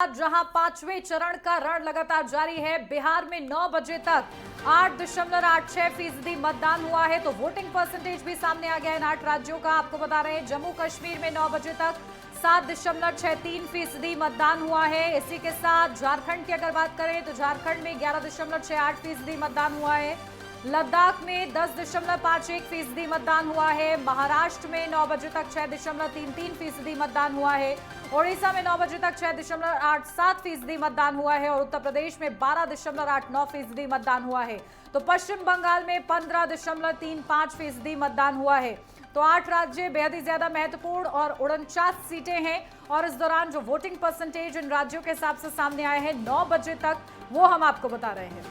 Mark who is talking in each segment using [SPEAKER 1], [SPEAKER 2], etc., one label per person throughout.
[SPEAKER 1] जहां पांचवें चरण का रण लगातार जारी है। बिहार में 9 बजे तक 8.86% मतदान हुआ है, तो वोटिंग परसेंटेज भी सामने आ गया है इन 8 राज्यों का। आपको बता रहे हैं जम्मू कश्मीर में 9 बजे तक 7.63% मतदान हुआ है। इसी के साथ झारखंड की अगर बात करें तो झारखंड में 11.68% मतदान हुआ है। लद्दाख में 10.51% मतदान हुआ है। महाराष्ट्र में 9 बजे तक 6.33% मतदान हुआ है। ओडिशा में 9 बजे तक 6.87% मतदान हुआ है और उत्तर प्रदेश में 12.89% मतदान हुआ है। तो पश्चिम बंगाल में 15.35% मतदान हुआ है। तो 8 राज्य बेहद ही ज्यादा महत्वपूर्ण और 49 सीटें हैं और इस दौरान जो वोटिंग परसेंटेज इन राज्यों के हिसाब से सामने आए हैं 9 बजे तक, वो हम आपको बता रहे हैं।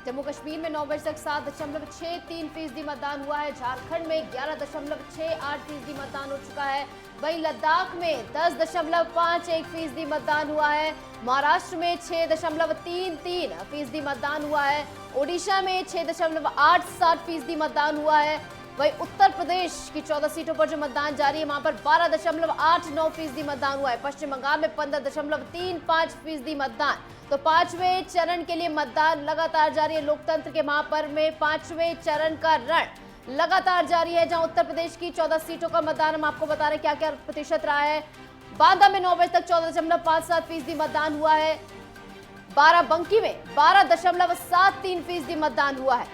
[SPEAKER 2] जम्मू कश्मीर में 9 बजे तक 7.63% मतदान हुआ है। झारखंड में 11.68% मतदान हो चुका है। वहीं लद्दाख में 10.51% मतदान हुआ है। महाराष्ट्र में 6.33% मतदान हुआ है। ओडिशा में 6.87% मतदान हुआ है। वहीं उत्तर प्रदेश की 14 सीटों पर जो मतदान जारी है वहां पर 12.89% मतदान हुआ है। पश्चिम बंगाल में 15.35% मतदान। तो 5वें चरण के लिए मतदान लगातार जारी है। लोकतंत्र के महापर्व में 5वें चरण का रण लगातार जारी है, जहां उत्तर प्रदेश की 14 सीटों का मतदान हम आपको बता रहे हैं क्या क्या प्रतिशत रहा है। बांदा में 9 बजे तक 14.57% मतदान हुआ है। बाराबंकी में 12.73% मतदान हुआ है।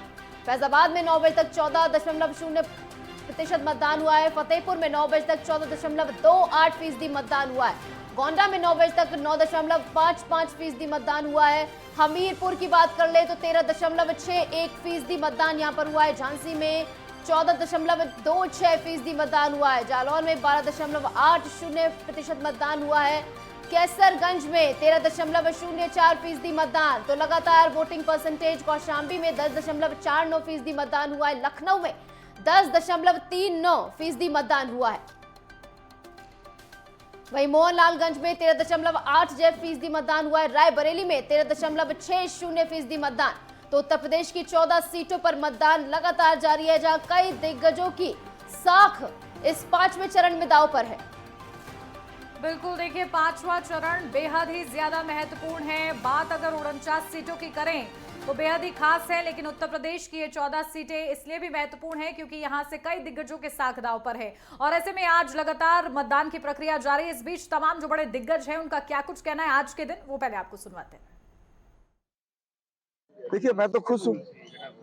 [SPEAKER 2] फैजाबाद में 9 बजे तक 14.0% मतदान हुआ है। फतेहपुर में 9 बजे तक 14.28% मतदान हुआ है। गोंडा में 9 बजे तक 9.55% मतदान हुआ है। हमीरपुर की बात कर ले तो 13.61% मतदान यहां पर हुआ है। झांसी में 14.26% मतदान हुआ है। जालौर में 12.80% मतदान हुआ है। कैसरगंज में 13.04% मतदान। तो लगातार वोटिंग परसेंटेज कौशाम्बी में 10.49% मतदान हुआ है। लखनऊ में 10.39% मतदान हुआ है। वहीं मोहनलालगंज में 13.8% मतदान हुआ है। रायबरेली में 13.60% मतदान। तो उत्तर प्रदेश की 14 सीटों पर मतदान लगातार जारी है, जहां कई दिग्गजों की साख इस 5वें चरण में दांव पर है।
[SPEAKER 1] बिल्कुल, देखिए 5वां चरण बेहद ही ज्यादा महत्वपूर्ण है। बात अगर 49 सीटों की करें तो बेहद ही खास है, लेकिन उत्तर प्रदेश की ये 14 सीटें इसलिए भी महत्वपूर्ण है क्योंकि यहां से कई दिग्गजों के साख दांव पर है और ऐसे में आज लगातार मतदान की प्रक्रिया जारी है। इस बीच तमाम जो बड़े दिग्गज हैं उनका क्या कुछ कहना है आज के दिन, वो पहले आपको सुनवाते हैं।
[SPEAKER 3] देखिए, मैं तो खुश हूँ।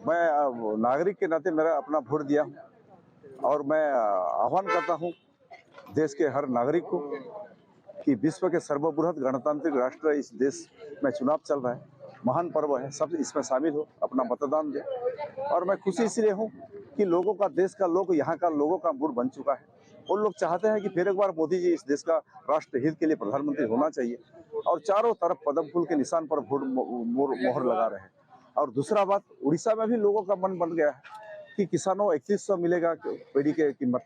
[SPEAKER 3] मैं नागरिक के नाते मेरा अपना वोट दिया और मैं आह्वान करता हूँ देश के हर नागरिक को कि विश्व के सर्वबृहत गणतांत्रिक राष्ट्र इस देश में चुनाव चल रहा है, महान पर्व है, सब इसमें शामिल हो, अपना मतदान दे। और मैं खुशी इसलिए हूँ कि लोगों का, देश का लोग, यहाँ का लोगों का मूड बन चुका है। उन लोग चाहते हैं कि फिर एक बार मोदी जी इस देश का राष्ट्र हित के लिए प्रधानमंत्री होना चाहिए और चारों तरफ पद्म फूल के निशान पर वोट मोहर लगा रहे हैं। और दूसरा बात, उड़ीसा में भी लोगों का मन बन गया है कि किसानों 3100 मिलेगा पेड़ी के कीमत,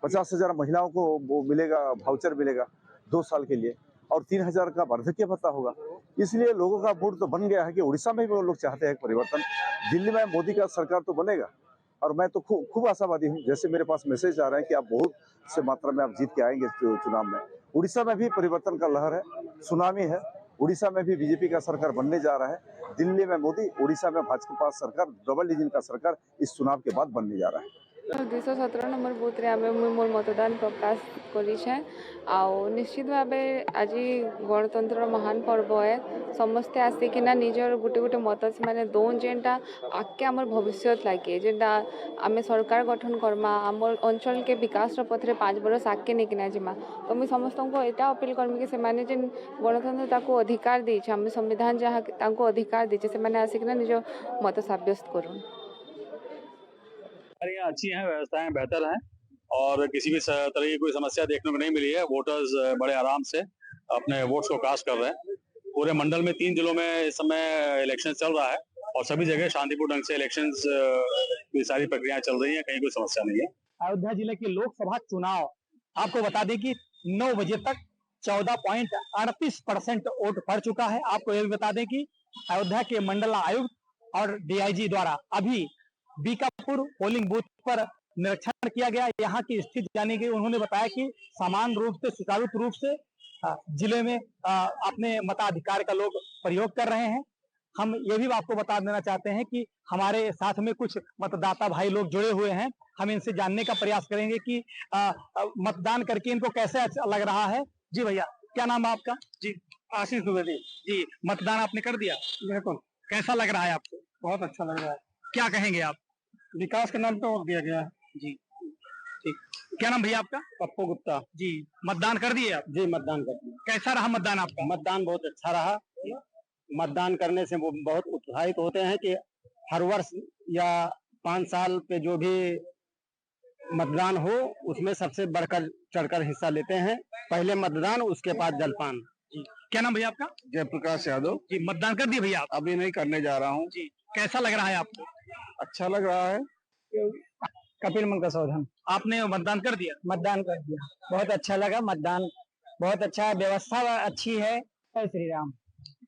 [SPEAKER 3] 50,000 महिलाओं को वो मिलेगा, वाउचर मिलेगा 2 साल के लिए और 3,000 का वार्धक्य भत्ता होगा। इसलिए लोगों का मूड तो बन गया है कि उड़ीसा में भी वो लोग चाहते हैं परिवर्तन। दिल्ली में मोदी का सरकार तो बनेगा और मैं तो खूब आशावादी हूँ। जैसे मेरे पास मैसेज आ रहा है कि आप बहुत से मात्रा में आप जीत के आएंगे चुनाव में। उड़ीसा में भी परिवर्तन का लहर है, सुनामी है। उड़ीसा में भी बीजेपी का सरकार बनने जा रहा है। दिल्ली में मोदी, उड़ीसा में भाजपा सरकार, डबल इंजन का सरकार इस चुनाव के बाद बनने जा रहा है।
[SPEAKER 4] 217 नंबर बुथ रे आमे मोर मतदान प्रकाश करी निश्चित भाव आज गणतंत्र महान पर्व है। समस्ते आसिकिना निजर गोटे गोटे मत से मैंने दौन जेनटा आगे आमर भविष्य लगे जेनटा आम सरकार गठन करमा आम अंचल के विकास पथरे 5 बरस आगे नहीं किना जिमा। तो मुझे समस्त को यहाँ अपील करमी कि सेमाने जेन गणतंत्र ताको अधिकार देछे, आम संविधान जहाँ ताको अधिकार देछे से माने आसिकिना निज मत साब्यस्त करूँ।
[SPEAKER 5] हमारे यहाँ अच्छी हैं, व्यवस्थाएं बेहतर हैं और किसी भी तरह की कोई समस्या देखने को नहीं मिली है। वोटर्स बड़े आराम से अपने वोट्स को कास्ट कर रहे हैं। पूरे मंडल में 3 जिलों में इस समय इलेक्शन चल रहा है और सभी जगह शांतिपूर्ण ढंग से इलेक्शंस की सारी प्रक्रियाएं चल रही हैं, कहीं कोई समस्या नहीं है।
[SPEAKER 6] अयोध्या जिले के लोकसभा चुनाव आपको बता दें कि 9 बजे तक 14.38% वोट पड़ चुका है। आपको यह भी बता दें कि अयोध्या के मंडल आयुक्त और डीआईजी द्वारा अभी बीकापुर पोलिंग बूथ पर निरीक्षण किया गया। यहाँ की स्थिति जानी गई। उन्होंने बताया कि समान रूप से, सुचारू रूप से जिले में अपने मताधिकार का लोग प्रयोग कर रहे हैं। हम ये भी आपको बता देना चाहते हैं कि हमारे साथ में कुछ मतदाता भाई लोग जुड़े हुए हैं। हम इनसे जानने का प्रयास करेंगे कि मतदान करके इनको कैसे अच्छा लग रहा है। जी भैया, क्या नाम है आपका? जी, आशीष द्विवेदी। जी, मतदान आपने कर दिया? बिल्कुल। कैसा लग रहा है आपको? बहुत अच्छा लग रहा है। क्या कहेंगे आप? विकास के नाम पे वोट दिया गया है। जी, ठीक। क्या नाम भैया आपका? पप्पू गुप्ता। जी, मतदान कर दिए आप? जी, मतदान कर दिया। कैसा रहा मतदान आपका? मतदान बहुत अच्छा रहा। मतदान करने से वो बहुत उत्साहित होते हैं कि हर वर्ष या 5 साल पे जो भी मतदान हो उसमें सबसे बढ़कर चढ़कर हिस्सा लेते हैं। पहले मतदान, उसके बाद जलपान। जी, क्या नाम भैया आपका?
[SPEAKER 7] जयप्रकाश यादव।
[SPEAKER 6] जी, मतदान कर दिए भैया आप?
[SPEAKER 7] अभी नहीं करने जा रहा हूँ।
[SPEAKER 6] जी, कैसा लग रहा है आपको?
[SPEAKER 7] अच्छा लग रहा है।
[SPEAKER 6] कपिल मंगल सौधन। आपने मतदान कर दिया? मतदान कर दिया। बहुत अच्छा लगा मतदान, बहुत अच्छा है, व्यवस्था अच्छी है। जय श्री राम।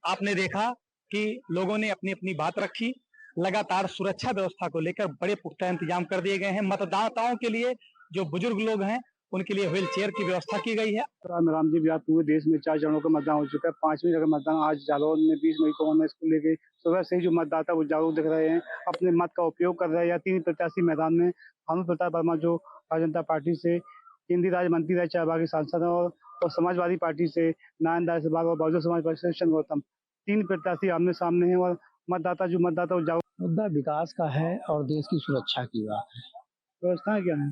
[SPEAKER 6] आपने देखा कि लोगों ने अपनी अपनी बात रखी। लगातार सुरक्षा व्यवस्था को लेकर बड़े पुख्ता इंतजाम कर दिए गए हैं। मतदाताओं के लिए जो बुजुर्ग लोग हैं उनके लिए व्हील चेयर की व्यवस्था की गई है।
[SPEAKER 8] राम जी व्याप्त पूरे देश में 4 चरणों का मतदान हो चुका है। 5वीं जगह मतदान आज जालौर में 20 मई को होना। इसको लेके सुबह से ही जो मतदाता वो जागरूक दिख रहे हैं, अपने मत का उपयोग कर रहे हैं। या 3 प्रत्याशी मैदान में, भानु प्रताप वर्मा जो भारतीय जनता पार्टी से केंद्रीय राज्य मंत्री रह चुके सांसद हैं, और समाजवादी पार्टी से नारायण दास और बहुजन समाज पार्टी से शंकर गौतम, 3 प्रत्याशी आमने सामने हैं। और मतदाता वो जागरूक।
[SPEAKER 9] मुद्दा विकास का है और देश की सुरक्षा की बात है।
[SPEAKER 8] व्यवस्थाएं क्या है?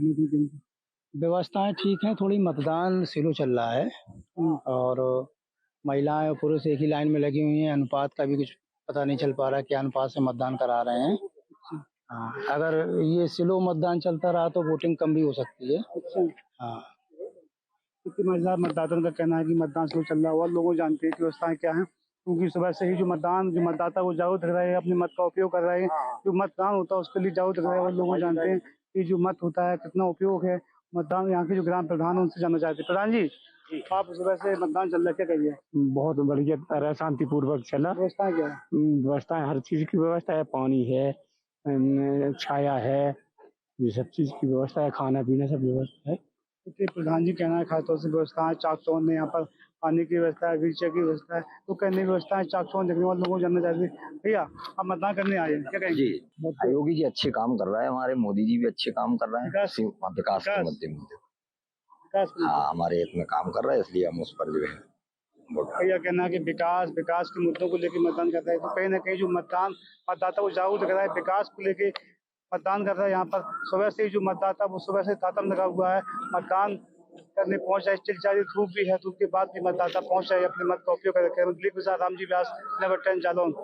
[SPEAKER 9] व्यवस्थाएं ठीक हैं, थोड़ी मतदान स्लो चल रहा है और महिलाएं और पुरुष एक ही लाइन में लगी हुई हैं। अनुपात का भी कुछ पता नहीं चल पा रहा है, क्या अनुपात से मतदान करा रहे हैं। हाँ, अगर ये स्लो मतदान चलता रहा तो वोटिंग कम भी हो सकती है। हाँ,
[SPEAKER 8] क्योंकि महिला मतदाताओं का कहना है कि मतदान स्लो चल रहा है, और लोग जानते हैं कि व्यवस्थाएं क्या है। क्योंकि सुबह से ही जो मतदाता वो जागरूक दिख रहे हैं, अपने मत का उपयोग कर रहे हैं। जो मतदान होता है उसके लिए जागरूक दिख रहे हैं, और लोग जानते हैं कि जो मत होता है कितना उपयोग है। मतदान यहाँ के जो ग्राम प्रधान है उनसे जानना चाहते हैं। प्रधान जी, आप सुबह से मतदान चल रहा है, क्या कहिए?
[SPEAKER 9] बहुत बढ़िया तरह शांतिपूर्वक चला।
[SPEAKER 8] व्यवस्था क्या है?
[SPEAKER 9] व्यवस्था हर चीज की व्यवस्था है, पानी है, छाया है, ये सब चीज की व्यवस्था है, खाना पीना सब व्यवस्था है।
[SPEAKER 8] प्रधान जी कहना है खासतौर से व्यवस्था है। चाक चौन में यहाँ पर पानी की व्यवस्था है, व्हील चेयर की व्यवस्था है, तो कहने की व्यवस्था है। चाक चौन देखने वाले लोगों को जानना चाहते हैं। भैया, आप मतदान करने आए हैं, क्या कहेंगे?
[SPEAKER 10] जी, योगी जी अच्छे काम कर रहा है, हमारे मोदी जी भी अच्छे काम कर रहे हैं। विकास के मुद्दे हाँ हमारे हित में काम कर रहा है, इसलिए हम उस पर जो है
[SPEAKER 8] भैया कहना है कि विकास के मुद्दों को लेकर मतदान कर रहा है। तो कहीं ना कहीं जो मतदाता वो जागरूक दिख रहा है, विकास को लेके मतदान कर रहा है। यहाँ पर सुबह से ही जो मतदाता वो सुबह से तांता लगा हुआ है, मतदान करने पहुंच जाए। चिलचारी धूप भी है, धूप के बाद भी मतदाता पहुंच जाए, अपने मत का उपयोग कर। दिलीप प्रसाद, रामजी व्यास, नंबर 10 जालौन।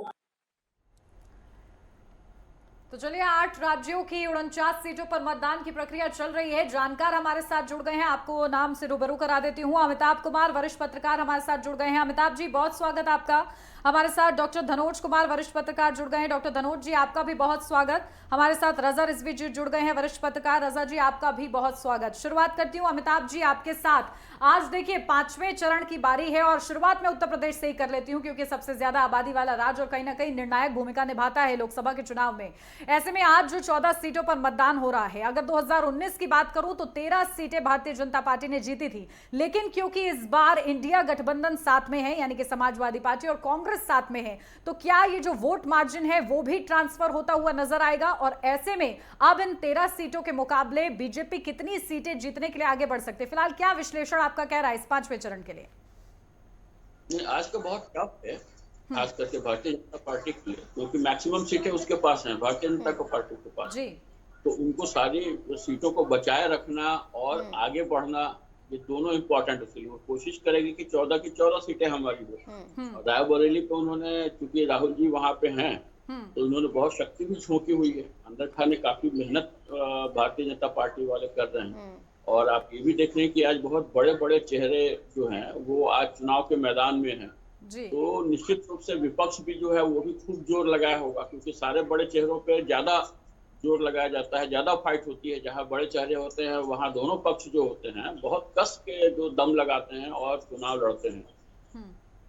[SPEAKER 1] तो चलिए, 8 राज्यों की 49 सीटों पर मतदान की प्रक्रिया चल रही है। जानकार हमारे साथ जुड़ गए हैं, आपको नाम से रूबरू करा देती हूँ। अमिताभ कुमार, वरिष्ठ पत्रकार, हमारे साथ जुड़ गए हैं। अमिताभ जी, बहुत स्वागत आपका। हमारे साथ डॉक्टर धनोज कुमार, वरिष्ठ पत्रकार, जुड़ गए हैं। डॉक्टर धनोज जी, आपका भी बहुत स्वागत। हमारे साथ रजा रिजवी जी जुड़ गए हैं, वरिष्ठ पत्रकार। रजा जी, आपका भी बहुत स्वागत। शुरुआत करती हूँ अमिताभ जी आपके साथ। आज देखिए 5वें चरण की बारी है, और शुरुआत में उत्तर प्रदेश से ही कर लेती हूँ क्योंकि सबसे ज्यादा आबादी वाला राज्य और कहीं ना कहीं निर्णायक भूमिका निभाता है लोकसभा के चुनाव में। ऐसे में आज जो 14 सीटों पर मतदान हो रहा है, अगर 2019 की बात करूं तो 13 सीटें भारतीय जनता पार्टी ने जीती थी, लेकिन क्योंकि इस बार इंडिया गठबंधन साथ में है, यानी कि समाजवादी पार्टी और कांग्रेस साथ में है, तो क्या ये जो वोट मार्जिन है वो भी ट्रांसफर होता हुआ नजर आएगा? और ऐसे में अब इन 13 सीटों के मुकाबले बीजेपी कितनी सीटें जीतने के लिए आगे बढ़ सकते? फिलहाल क्या विश्लेषण आपका कह रहा है इस 5वें चरण के लिए?
[SPEAKER 11] नहीं, आज का बहुत टफ है, खास करके भारतीय जनता पार्टी के लिए, क्योंकि मैक्सिमम सीटें उसके पास हैं, भारतीय जनता पार्टी के पास जी। तो उनको सारी सीटों को बचाए रखना और आगे बढ़ना, ये दोनों इम्पोर्टेंट है। इसलिए वो कोशिश करेगी कि 14 की 14 सीटें हमारी हो। रायबरेली पे उन्होंने, चूंकि राहुल जी वहाँ पे हैं, तो उन्होंने बहुत शक्ति भी झोंकी हुई है। अंदर खाने काफी मेहनत भारतीय जनता पार्टी वाले कर रहे हैं। और आप ये भी देख रहे हैं कि आज बहुत बड़े बड़े चेहरे जो हैं वो आज चुनाव के मैदान में हैं। तो निश्चित रूप से विपक्ष भी जो है वो भी खूब जोर लगाया होगा, क्योंकि सारे बड़े चेहरों पे ज्यादा जोर लगाया जाता है, ज्यादा फाइट होती है। जहां बड़े चेहरे होते हैं वहां दोनों पक्ष जो होते हैं बहुत कस के जो दम लगाते हैं और चुनाव लड़ते हैं।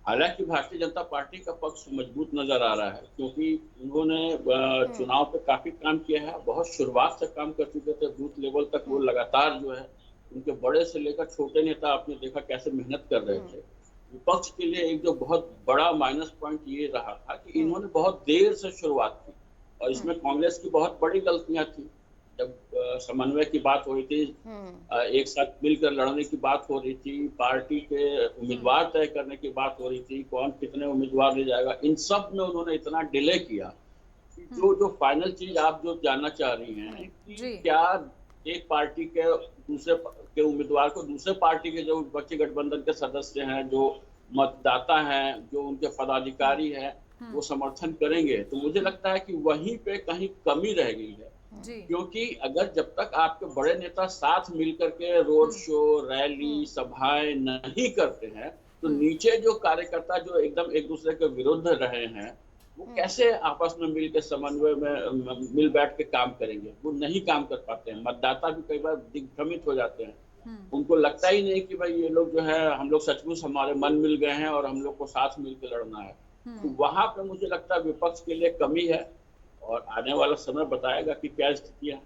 [SPEAKER 11] हालांकि भारतीय जनता पार्टी का पक्ष मजबूत नजर आ रहा है, क्योंकि उन्होंने चुनाव पे काफी काम किया है। बहुत शुरुआत से काम कर चुके थे, बूथ लेवल तक वो लगातार जो है उनके बड़े से लेकर छोटे नेता आपने देखा कैसे मेहनत कर रहे थे। विपक्ष के लिए एक जो बहुत बड़ा माइनस पॉइंट ये रहा था कि इन्होंने बहुत देर से शुरुआत की और इसमें कांग्रेस की बहुत बड़ी गलतियां थी। जब समन्वय की बात हो रही थी, एक साथ मिलकर लड़ने की बात हो रही थी, पार्टी के उम्मीदवार तय करने की बात हो रही थी, कौन कितने उम्मीदवार ले जाएगा, इन सब में उन्होंने इतना डिले किया। जो फाइनल चीज आप जो जानना चाह रही हैं कि क्या एक पार्टी के दूसरे के उम्मीदवार को दूसरे पार्टी के जो विपक्षी गठबंधन के सदस्य हैं, जो मतदाता हैं, जो उनके पदाधिकारी हैं, वो समर्थन करेंगे, तो मुझे लगता है कि वहीं पे कहीं कमी रह गई है। क्योंकि अगर जब तक आपके बड़े नेता साथ मिलकर के रोड शो, रैली, सभाएं नहीं करते हैं, तो नीचे जो कार्यकर्ता जो एकदम एक दूसरे के विरुद्ध रहे हैं, वो कैसे आपस में मिल के समन्वय में मिल बैठ के काम करेंगे? वो नहीं काम कर पाते हैं। मतदाता भी कई बार दिग्भ्रमित हो जाते हैं। उनको लगता ही नहीं कि भाई ये लोग जो है, हम लोग सचमुच हमारे मन मिल गए हैं और हम लोग को साथ मिल के लड़ना है। तो वहां पे मुझे लगता है विपक्ष के लिए कमी है और आने वाला समय बताएगा कि क्या स्थितियां।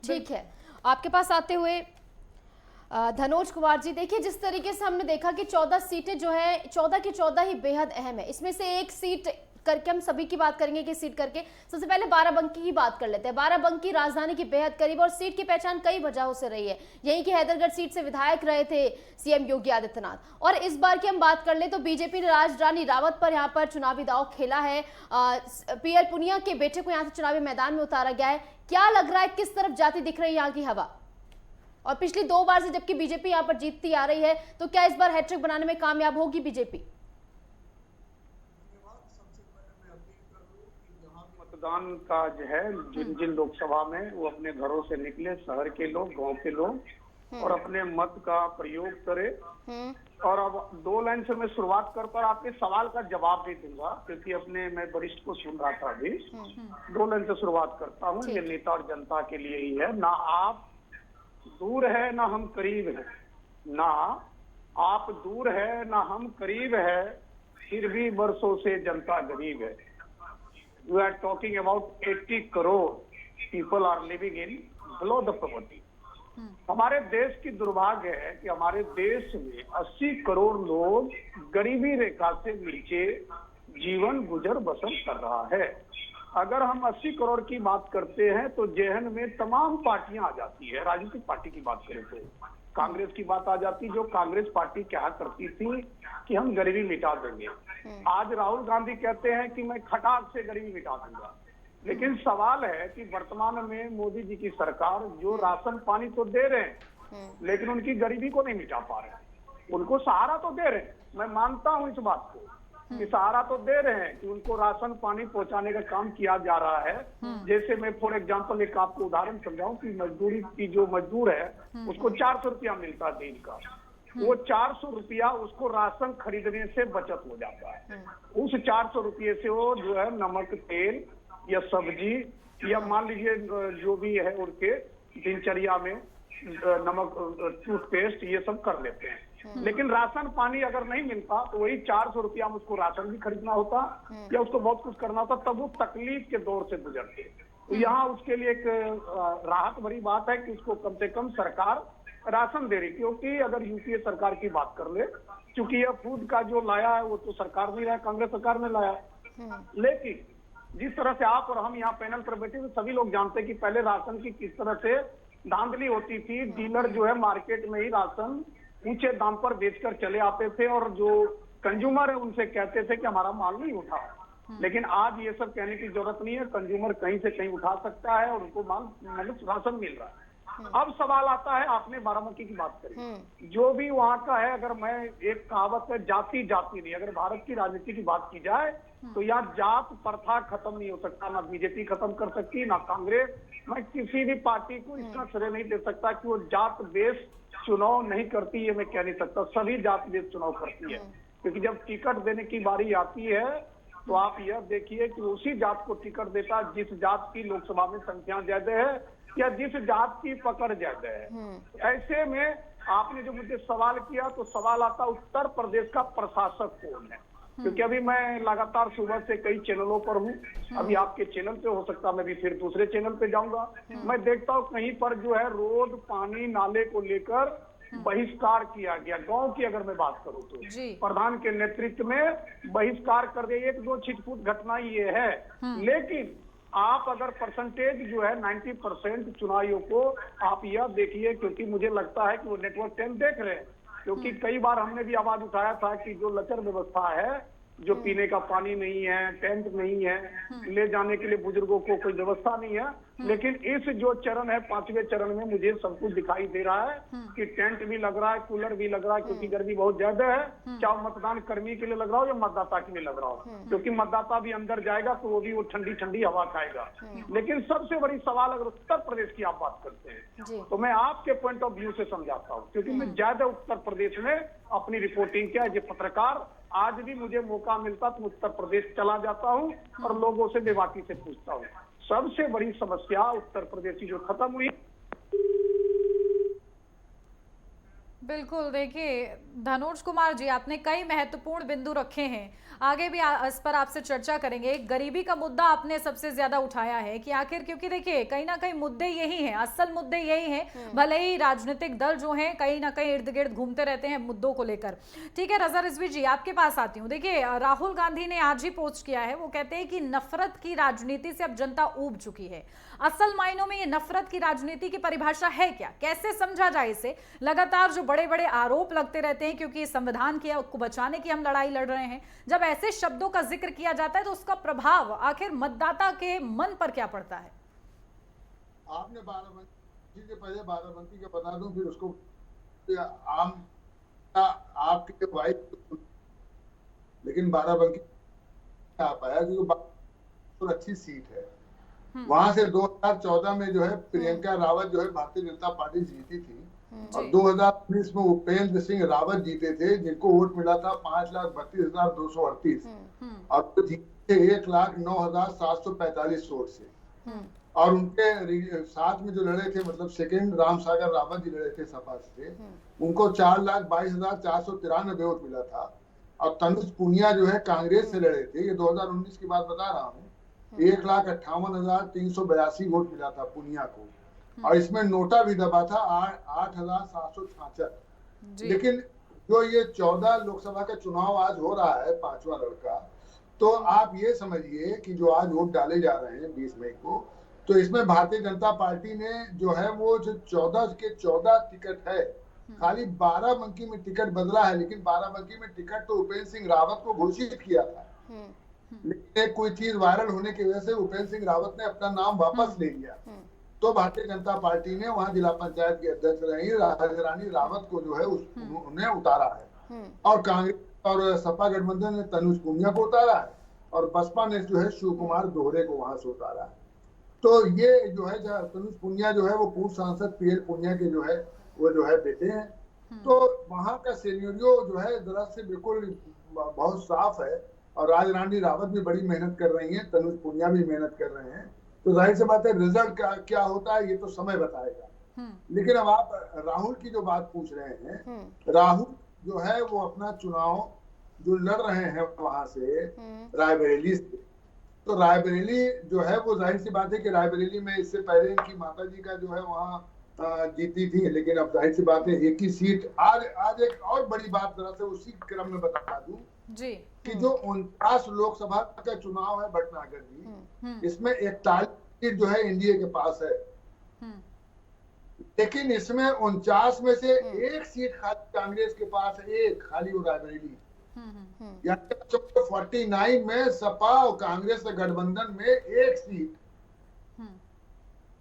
[SPEAKER 2] ठीक है, आपके पास आते हुए धनोज कुमार जी, देखिए जिस तरीके से हमने देखा कि 14 सीटें जो है 14 की 14 ही बेहद अहम है। इसमें से एक सीट करके हम सभी की बात करेंगे कि सीट करके सबसे पहले बाराबंकी की बात कर लेते हैं। बाराबंकी राजधानी की बेहद करीब और सीट की पहचान कई वजहों से रही है। यही कि हैदरगढ़ सीट से विधायक रहे थे सीएम योगी आदित्यनाथ। और इस बार की हम बात कर ले तो बीजेपी ने राजरानी रावत पर यहाँ पर चुनावी दांव खेला है। पीएल पुनिया के बेटे को यहाँ से चुनावी मैदान में उतारा गया है। क्या लग रहा है, किस तरफ जाती दिख रही है यहाँ की हवा? और पिछली 2 बार से जबकि बीजेपी यहाँ पर जीतती आ रही है, तो क्या इस बार हैट्रिक बनाने में कामयाब होगी बीजेपी?
[SPEAKER 12] मतदान का जो है, जिन जिन लोकसभा में वो अपने घरों से निकले, शहर के लोग, गांव के लोग, और अपने मत का प्रयोग करे। और अब 2 लाइन से मैं शुरुआत कर आपके सवाल का जवाब भी दूंगा, क्योंकि अपने मैं वरिष्ठ को सुन रहा था अभी। 2 लाइन से शुरुआत करता हूँ। ये नेता और जनता के लिए ही है। ना आप दूर है ना हम करीब है, ना आप दूर है ना हम करीब है, फिर भी वर्षों से जनता गरीब है। We are talking about 80 crore people are living in below the poverty. हमारे देश की दुर्भाग्य है कि हमारे देश में 80 करोड़ लोग गरीबी रेखा से नीचे जीवन गुजर बसर कर रहा है। अगर हम 80 करोड़ की बात करते हैं तो जेहन में तमाम पार्टियां आ जाती है। राजनीतिक पार्टी की बात करें तो कांग्रेस की बात आ जाती, जो कांग्रेस पार्टी क्या करती थी कि हम गरीबी मिटा देंगे। आज राहुल गांधी कहते हैं कि मैं खटाक से गरीबी मिटा दूंगा। लेकिन सवाल है कि वर्तमान में मोदी जी की सरकार जो राशन पानी तो दे रहे हैं, लेकिन उनकी गरीबी को नहीं मिटा पा रहे। उनको सहारा तो दे रहे हैं, मैं मानता हूं इस बात को कि सहारा तो दे रहे हैं कि उनको राशन पानी पहुंचाने का काम किया जा रहा है। जैसे मैं फॉर एग्जांपल एक आपको उदाहरण समझाऊं कि मजदूरी की जो मजदूर है उसको 400 रुपया मिलता है दिन का। वो 400 रुपया उसको राशन खरीदने से बचत हो जाता है। उस 400 रुपये से वो जो है नमक, तेल या सब्जी या मान लीजिए जो भी है उनके दिनचर्या में नमक, टूथपेस्ट, ये सब कर लेते हैं। लेकिन राशन पानी अगर नहीं मिलता तो वही 400 रुपया में उसको राशन भी खरीदना होता या उसको बहुत कुछ करना होता, तब वो तकलीफ के दौर से गुजरते। तो यहाँ उसके लिए एक राहत भरी बात है कि उसको कम से कम सरकार राशन दे रही। क्योंकि अगर यूपीए सरकार की बात कर ले, क्योंकि यह फूड का जो लाया है वो तो सरकार नहीं लाया, कांग्रेस सरकार ने लाया। लेकिन जिस तरह से आप और हम यहाँ पैनल पर बैठे सभी लोग जानते हैं कि पहले राशन की किस तरह से धांधली होती थी। डीलर जो है मार्केट में ही राशन ऊंचे दाम पर बेचकर चले आते थे और जो कंज्यूमर है उनसे कहते थे कि हमारा माल नहीं उठा। लेकिन आज ये सब कहने की जरूरत नहीं है, कंज्यूमर कहीं से कहीं उठा सकता है और उनको माल मतलब राशन मिल रहा है। अब सवाल आता है, आपने बाराबंकी की बात करी, जो भी वहां का है, अगर मैं एक कहावत है जाति जाति नहीं, अगर भारत की राजनीति की बात की जाए तो यहाँ जात प्रथा खत्म नहीं हो सकता। ना बीजेपी खत्म कर सकती, ना कांग्रेस। मैं किसी भी पार्टी को इसका श्रेय नहीं दे सकता कि वो जात बेस्ड चुनाव नहीं करती, ये मैं कह नहीं सकता। सभी जात बेस्ड चुनाव करती है, क्योंकि जब टिकट देने की बारी आती है तो आप यह देखिए कि उसी जात को टिकट देता जिस जात की लोकसभा में संख्या ज्यादा है या जिस जात की पकड़ ज्यादा है। ऐसे में आपने जो मुझे सवाल किया तो सवाल आता उत्तर प्रदेश का प्रशासक कौन है। क्योंकि अभी मैं लगातार सुबह से कई चैनलों पर हूँ। अभी आपके चैनल पे हो सकता मैं भी फिर दूसरे चैनल पे जाऊंगा। मैं देखता हूँ कहीं पर जो है रोड, पानी, नाले को लेकर बहिष्कार किया गया। गांव की अगर मैं बात करूं तो प्रधान के नेतृत्व में बहिष्कार कर दिया। एक दो छिटपुट घटना ये है, लेकिन आप अगर परसेंटेज जो है 90% चुनावियों को आप यह देखिए, क्योंकि मुझे लगता है कि वो नेटवर्क 10 देख रहे हैं। क्योंकि कई बार हमने भी आवाज उठाया था कि जो लचर व्यवस्था है, जो पीने का पानी नहीं है, टेंट नहीं है, ले जाने के लिए बुजुर्गों को कोई व्यवस्था नहीं है। लेकिन इस जो चरण है, 5वें चरण में मुझे सब कुछ दिखाई दे रहा है कि टेंट भी लग रहा है, कूलर भी लग रहा है, क्योंकि गर्मी बहुत ज्यादा है। चाहे मतदान कर्मी के लिए लग रहा हो या मतदाता के लिए लग रहा हो, क्योंकि मतदाता भी अंदर जाएगा तो वो भी वो ठंडी ठंडी हवा खाएगा। लेकिन सबसे बड़ी सवाल अगर उत्तर प्रदेश की आप बात करते हैं तो मैं आपके पॉइंट ऑफ व्यू से समझाता हूँ, क्योंकि मैं ज्यादा उत्तर प्रदेश में अपनी रिपोर्टिंग किया है। पत्रकार आज भी मुझे मौका मिलता तो उत्तर प्रदेश चला जाता हूँ और लोगों से बेबाकी से पूछता हूँ। सबसे बड़ी समस्या उत्तर प्रदेश की जो खत्म हुई।
[SPEAKER 1] बिल्कुल, देखिए धनुष कुमार जी, आपने कई महत्वपूर्ण बिंदु रखे हैं, आगे भी इस पर आपसे चर्चा करेंगे। गरीबी का मुद्दा आपने सबसे ज्यादा उठाया है कि आखिर, क्योंकि देखिए कहीं ना कहीं मुद्दे यही हैं, असल मुद्दे यही हैं। भले ही राजनीतिक दल जो हैं कहीं ना कहीं इर्द गिर्द घूमते रहते हैं मुद्दों को लेकर। ठीक है, रजा रिजवी जी आपके पास आती हूँ। देखिए राहुल गांधी ने आज ही पोस्ट किया है, वो कहते हैं कि नफरत की राजनीति से अब जनता ऊब चुकी है। असल मायनों में ये नफरत की राजनीति की परिभाषा है क्या, कैसे समझा जाए इसे? लगातार जो बड़े बड़े आरोप लगते रहते हैं क्योंकि संविधान को बचाने की हम लड़ाई लड़ रहे हैं, जब ऐसे शब्दों का जिक्र किया जाता है तो उसका प्रभाव आखिर मतदाता के मन पर क्या पड़ता है?
[SPEAKER 7] आपने बाराबंकी के पहले बाराबंकी का बता दूं, फिर उसको आम आपके वाइफ, लेकिन बाराबंकी आ पाया क्योंकि अच्छी सीट है। वहां से 2014 में जो है प्रियंका रावत जो है भारतीय जनता पार्टी जीती थी, और 2019 में उपेंद्र सिंह रावत जीते थे, जिनको वोट मिला था 5,32,238 और तो जीते 1,09,745 वोट से। और उनके साथ में जो लड़े थे, मतलब सेकेंड राम सागर रावत जी लड़े थे सपा से, उनको 4,22,493 वोट मिला था। और तनुज पुनिया जो है कांग्रेस से लड़े थे, ये 2019 की बात बता रहा हूँ, 1,58,382 वोट मिला था पुनिया को। और इसमें नोटा भी दबा था 8,766। लेकिन जो ये 14 लोकसभा का चुनाव आज हो रहा है, 5वां लड़का, तो आप ये समझिए कि जो आज वोट डाले जा रहे हैं 20 मई को, तो इसमें भारतीय जनता पार्टी ने जो है वो जो 14 के 14 टिकट है, खाली बाराबंकी में टिकट बदला है, लेकिन बाराबंकी में टिकट तो उपेंद्र सिंह रावत को घोषित किया था। लेकिन कोई चीज वायरल होने की वजह से उपेंद्र सिंह रावत ने अपना नाम वापस ले लिया, तो भारतीय जनता पार्टी ने वहां जिला पंचायत की अध्यक्ष रही रानी रावत को जो है उन्हें उतारा है। और कांग्रेस और सपा गठबंधन ने तनुज पुनिया को उतारा है, और बसपा ने जो है शिव कुमार दोहरे को वहां से उतारा है। तो ये जो है तनुज पुनिया जो है वो पूर्व सांसद पीएल पुनिया के जो है वो जो है बेटे हैं। तो वहां का सिनेरियो जो है दरअसल बिल्कुल बहुत साफ है, और रानी रावत भी बड़ी मेहनत कर रही हैं, तनुज पुनिया भी मेहनत कर रहे हैं। तो जाहिर सी बात है रिजल्ट क्या होता है ये तो समय बताएगा। लेकिन अब आप राहुल की जो बात पूछ रहे हैं, राहुल जो है वो अपना चुनाव जो लड़ रहे हैं वहां से रायबरेली से, तो रायबरेली जो है वो जाहिर सी बात है कि रायबरेली में इससे पहले इनकी माता जी का जो है वहाँ जीती थी, लेकिन अब जाहिर सी बात है एक ही सीट। आज एक और बड़ी बात दरअसल उसी क्रम में बता दूं जी कि जो 49 लोकसभा का चुनाव है भटनागर जी, इसमें 41 सीट जो है एनडीए के पास है, लेकिन इसमें 49 में से एक सीट खाली कांग्रेस के पास है, एक खाली वो रायबरेली। 49 में सपा और कांग्रेस के गठबंधन में एक सीट,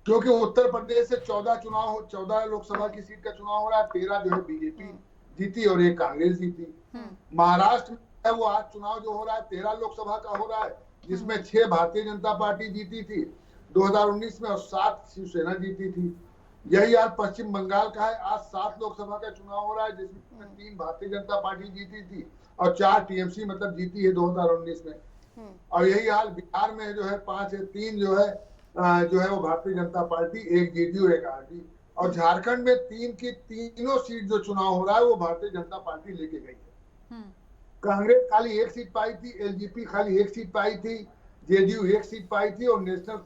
[SPEAKER 7] क्योंकि उत्तर प्रदेश से 14 लोकसभा की सीट का चुनाव हो रहा है, 13 जो है बीजेपी जीती और एक कांग्रेस जीती। महाराष्ट्र में वो आज चुनाव जो हो रहा है 13 लोकसभा का हो रहा है, जिसमें 6 भारतीय जनता पार्टी जीती थी 2019 में और 7 शिवसेना जीती थी। यही हाल पश्चिम बंगाल का है, आज 7 लोकसभा का चुनाव हो रहा है, जिसमें 3 भारतीय जनता पार्टी जीती थी और 4 टीएमसी मतलब जीती है 2019 में। और यही हाल बिहार में जो है 5 या 3 जो है वो भारतीय जनता पार्टी, एक जेडीयू एक आरडी। और झारखंड में 3 की तीनों सीट जो चुनाव हो रहा है वो भारतीय जनता पार्टी लेके गई है। कांग्रेस खाली 1 सीट पाई थी, एलजेपी खाली 1 सीट पाई थी, जेडीयू 1 सीट पाई थी और नेशनल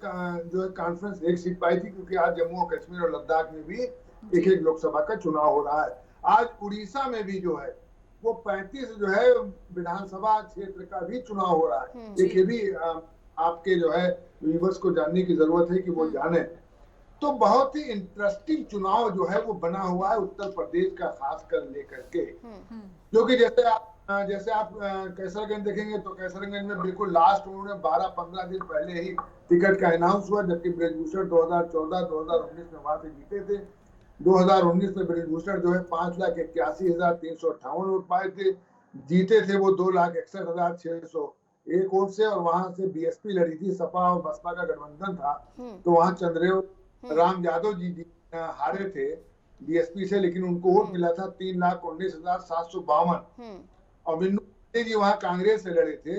[SPEAKER 7] जो है कॉन्फ्रेंस 1 सीट पाई थी, क्योंकि आज जम्मू और कश्मीर और लद्दाख में भी एक एक लोकसभा का चुनाव हो रहा है। आज उड़ीसा में भी जो है वो 35 जो है विधानसभा क्षेत्र का भी चुनाव हो रहा है। एक ये भी आपके जो है व्यूअर्स को जानने की जरूरत है कि वो जाने। तो बहुत ही इंटरेस्टिंग चुनाव जो है वो बना हुआ है उत्तर प्रदेश का, खास कर लेकर के, जो कि जैसे आप कैसरगंज देखेंगे तो कैसरगंज में बिल्कुल लास्ट उन्होंने 12-15 दिन पहले ही टिकट का अनाउंस हुआ, जबकि ब्रजभूषण 2014-2019 में वहां से जीते थे। 2019 में ब्रजभूषण जो है 5,81,358 वोट पाए थे, जीते थे वो 2,61,601 वोट से, और वहां से बीएसपी लड़ी थी, सपा और बसपा का गठबंधन था, तो वहां चंद्रदेव राम यादव जी हारे थे बीएसपी से, लेकिन उनको वोट मिला था 3,19,752, और विन्नू पांडे जी वहां कांग्रेस से लड़े थे,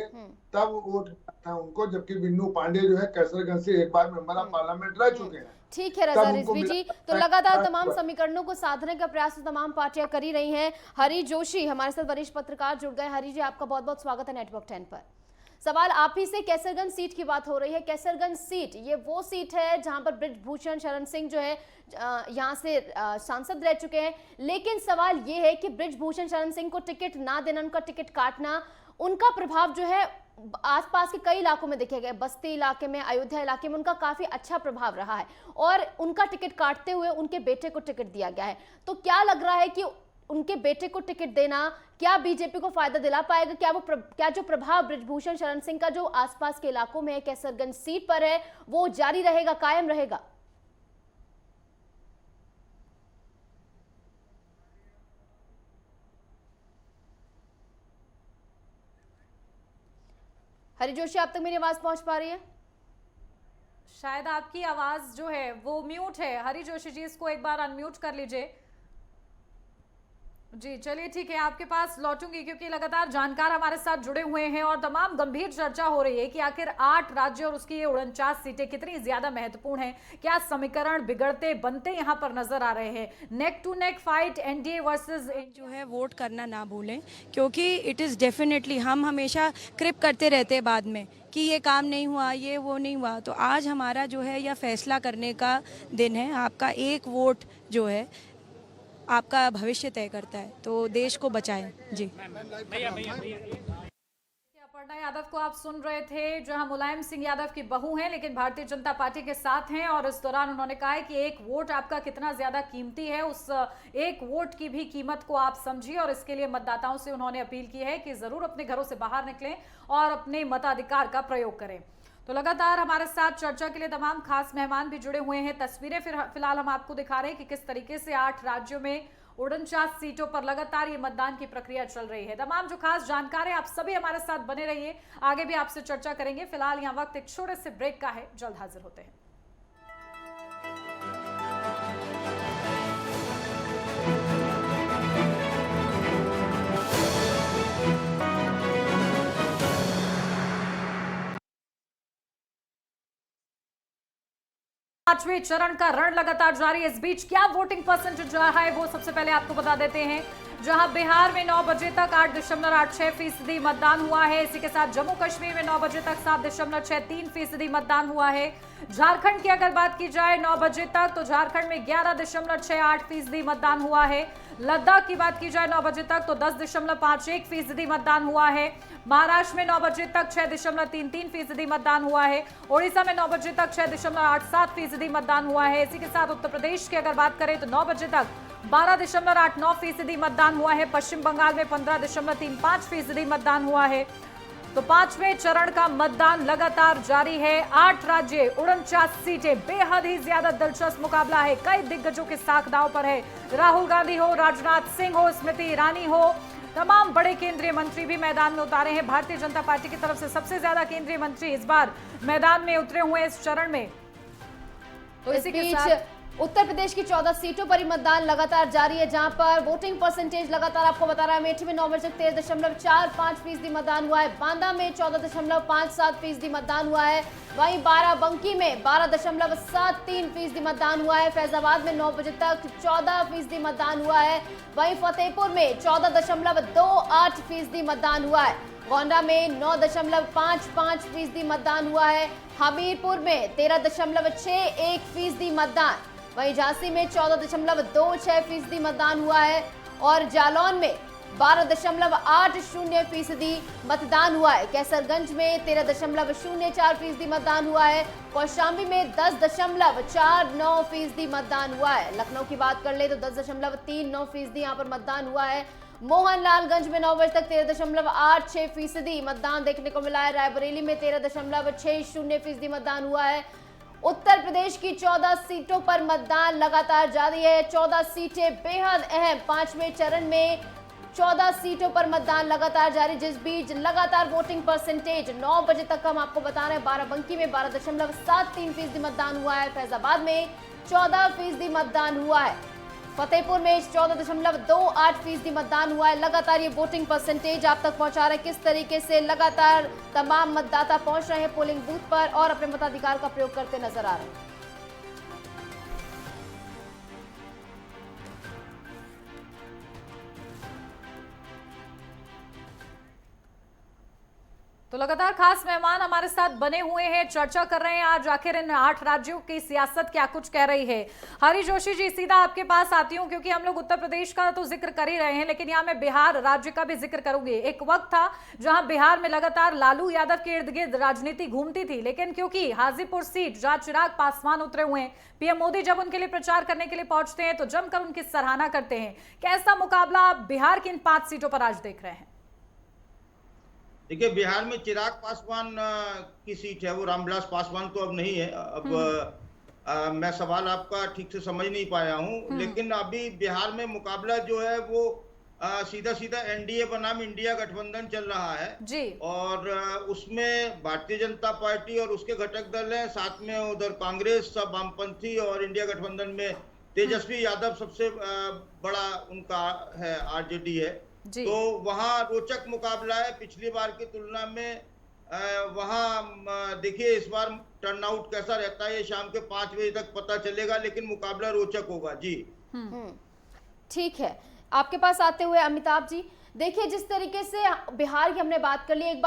[SPEAKER 7] तब वोट था उनको, जबकि विन्नू पांडे जो है कैसरगंज से एक बार मेंबर ऑफ पार्लियामेंट रह चुके हैं।
[SPEAKER 2] ठीक है रजा रिजवी जी, तो लगातार तमाम समीकरणों को साधने का प्रयास तमाम पार्टियां कर ही रही हैं। हरि जोशी हमारे साथ वरिष्ठ पत्रकार जुड़ गए। हरि जी, आपका बहुत बहुत स्वागत है नेटवर्क 10 पर। सवाल आप ही से, कैसरगंज सीट की बात हो रही है। कैसरगंज सीट ये वो सीट है जहां पर ब्रजभूषण शरण सिंह जो है यहां से सांसद रह चुके हैं, लेकिन सवाल ये है कि ब्रजभूषण शरण सिंह को टिकट ना देना, उनका टिकट काटना, उनका प्रभाव जो है आसपास के कई इलाकों में देखे गए, बस्ती इलाके में, अयोध्या इलाके में उनका काफी अच्छा प्रभाव रहा है, और उनका टिकट काटते हुए उनके बेटे को टिकट दिया गया है। तो क्या लग रहा है कि उनके बेटे को टिकट देना क्या बीजेपी को फायदा दिला पाएगा? क्या जो प्रभाव ब्रजभूषण शरण सिंह का जो आसपास के इलाकों में कैसरगंज सीट पर है वो जारी रहेगा, कायम रहेगा? हरि जोशी, आप तक मेरी आवाज पहुंच पा रही है?
[SPEAKER 1] शायद आपकी आवाज जो है वो म्यूट है। हरि जोशी जी, इसको एक बार अनम्यूट कर लीजिए। जी चलिए ठीक है, आपके पास लौटूंगी, क्योंकि लगातार जानकार हमारे साथ जुड़े हुए हैं और तमाम गंभीर चर्चा हो रही है कि आखिर 8 राज्य और उसकी ये 49 सीटें कितनी ज्यादा महत्वपूर्ण हैं। क्या समीकरण बिगड़ते बनते यहाँ पर नजर आ रहे हैं? Neck to neck fight NDA versus
[SPEAKER 13] जो है वोट करना ना भूलें, क्योंकि इट इज़ डेफिनेटली, हम हमेशा क्रिप करते रहते हैं बाद में कि ये काम नहीं हुआ, ये वो नहीं हुआ, तो आज हमारा जो है यह फैसला करने का दिन है। आपका एक वोट जो है आपका भविष्य तय करता है, तो देश को बचाएं। जी
[SPEAKER 1] अपर्णा यादव को आप सुन रहे थे, जहां मुलायम सिंह यादव की बहू हैं लेकिन भारतीय जनता पार्टी के साथ हैं, और इस दौरान उन्होंने कहा है कि एक वोट आपका कितना ज्यादा कीमती है, उस एक वोट की भी कीमत को आप समझिए, और इसके लिए मतदाताओं से उन्होंने अपील की है कि जरूर अपने घरों से बाहर निकलें और अपने मताधिकार का प्रयोग करें। तो लगातार हमारे साथ चर्चा के लिए तमाम खास मेहमान भी जुड़े हुए हैं। तस्वीरें फिलहाल हम आपको दिखा रहे हैं कि किस तरीके से 8 राज्यों में 49 सीटों पर लगातार ये मतदान की प्रक्रिया चल रही है। तमाम जो खास जानकार है, आप सभी हमारे साथ बने रहिए, आगे भी आपसे चर्चा करेंगे। फिलहाल यहाँ वक्त एक छोटे से ब्रेक का है, जल्द हाजिर होते हैं। पांचवें चरण का रण लगातार जारी है। इस बीच क्या वोटिंग परसेंटेज रहा है वो सबसे पहले आपको बता देते हैं। जहां बिहार में 9 बजे तक 8.86% मतदान हुआ है। इसी के साथ जम्मू कश्मीर में 9 बजे तक 7.63% मतदान हुआ है। झारखंड की अगर बात की जाए 9 बजे तक, तो झारखंड में 11.68% मतदान हुआ है। लद्दाख की बात की जाए 9 बजे तक तो 10.51% मतदान हुआ है। महाराष्ट्र में 9 बजे तक 6.33% मतदान हुआ है। ओडिशा में 9 बजे तक 6.87% मतदान हुआ है। इसी के साथ उत्तर प्रदेश की अगर बात करें तो 9 बजे तक 12.89% मतदान हुआ है। पश्चिम बंगाल में 15.35% मतदान हुआ है। तो पांचवें चरण का मतदान लगातार जारी है। 8 राज्य 49 सीटें, बेहद ही ज्यादा दिलचस्प मुकाबला है। कई दिग्गजों के साथ दांव पर है। राहुल गांधी हो, राजनाथ सिंह हो, स्मृति ईरानी हो, तमाम बड़े केंद्रीय मंत्री भी मैदान में उतारे हैं। भारतीय जनता पार्टी की तरफ से सबसे ज्यादा केंद्रीय मंत्री इस बार मैदान में उतरे हुए इस चरण में। तो इसी के साथ
[SPEAKER 2] उत्तर प्रदेश की 14 सीटों पर ही मतदान लगातार जारी है, जहां पर वोटिंग परसेंटेज लगातार आपको बता रहा है। अमेठी में 9 बजे तक 13.45% मतदान हुआ है। बांदा में 14.57% मतदान हुआ है। वहीं बाराबंकी में 12.73% मतदान हुआ है। फैजाबाद में 9 बजे तक 14% मतदान हुआ है। वहीं फतेहपुर में 14.28% मतदान हुआ है। गोंडा में 9.55% मतदान हुआ है। हमीरपुर में 13.61% मतदान, वहीं झांसी में 14.26% मतदान हुआ है और जालौन में 12.80% मतदान हुआ है। कैसरगंज में 13.04% मतदान हुआ है। कौशाम्बी में 10.49% मतदान हुआ है। लखनऊ की बात कर ले तो 10.39% यहाँ पर मतदान हुआ है। मोहनलालगंज में 9 बजे तक 13.86% मतदान देखने को मिला है। रायबरेली में 13.60% मतदान हुआ है। उत्तर प्रदेश की 14 सीटों पर मतदान लगातार जारी है। 14 सीटें बेहद अहम, 5वें चरण में 14 सीटों पर मतदान लगातार जारी, जिस बीच लगातार वोटिंग परसेंटेज 9 बजे तक हम आपको बता रहे हैं। बाराबंकी में 12.73% मतदान हुआ है। फैजाबाद में 14% मतदान हुआ है। फतेहपुर में 14.28% मतदान हुआ है। लगातार ये वोटिंग परसेंटेज आप तक पहुंचा रहे हैं किस तरीके से लगातार तमाम मतदाता पहुंच रहे हैं पोलिंग बूथ पर और अपने मताधिकार का प्रयोग करते नजर आ रहे हैं।
[SPEAKER 1] तो लगातार खास मेहमान हमारे साथ बने हुए हैं, चर्चा कर रहे हैं आज आखिर इन 8 राज्यों की सियासत क्या कुछ कह रही है। हरी जोशी जी, सीधा आपके पास आती हूं क्योंकि हम लोग उत्तर प्रदेश का तो जिक्र कर ही रहे हैं, लेकिन यहां मैं बिहार राज्य का भी जिक्र करूंगी। एक वक्त था जहां बिहार में लगातार लालू यादव के इर्द गिर्द राजनीति घूमती थी, लेकिन क्योंकि हाजीपुर सीट जहां चिराग पासवान उतरे हुए हैं, पीएम मोदी जब उनके लिए प्रचार करने के लिए पहुंचते हैं तो जमकर उनकी सराहना करते हैं। कैसा मुकाबला आप बिहार की इन 5 सीटों पर आज देख रहे हैं?
[SPEAKER 14] देखिए, बिहार में चिराग पासवान की सीट है, वो रामविलास पासवान तो अब नहीं है। अब मैं सवाल आपका ठीक से समझ नहीं पाया हूँ, लेकिन अभी बिहार में मुकाबला जो है वो सीधा सीधा एनडीए बनाम इंडिया गठबंधन चल रहा है
[SPEAKER 1] जी।
[SPEAKER 14] और उसमें भारतीय जनता पार्टी और उसके घटक दल हैं, साथ में उधर कांग्रेस, वामपंथी और इंडिया गठबंधन में तेजस्वी यादव सबसे बड़ा उनका है, आरजेडी है। तो वहाँ रोचक मुकाबला है पिछली बार की तुलना में। वहाँ देखिए इस बार टर्नआउट कैसा रहता है, ये शाम के 5 बजे तक पता चलेगा, लेकिन मुकाबला रोचक होगा जी।
[SPEAKER 2] ठीक है, आपके पास आते हुए अमिताभ जी, देखिए जिस तरीके से बिहार की हमने बात कर ली, एक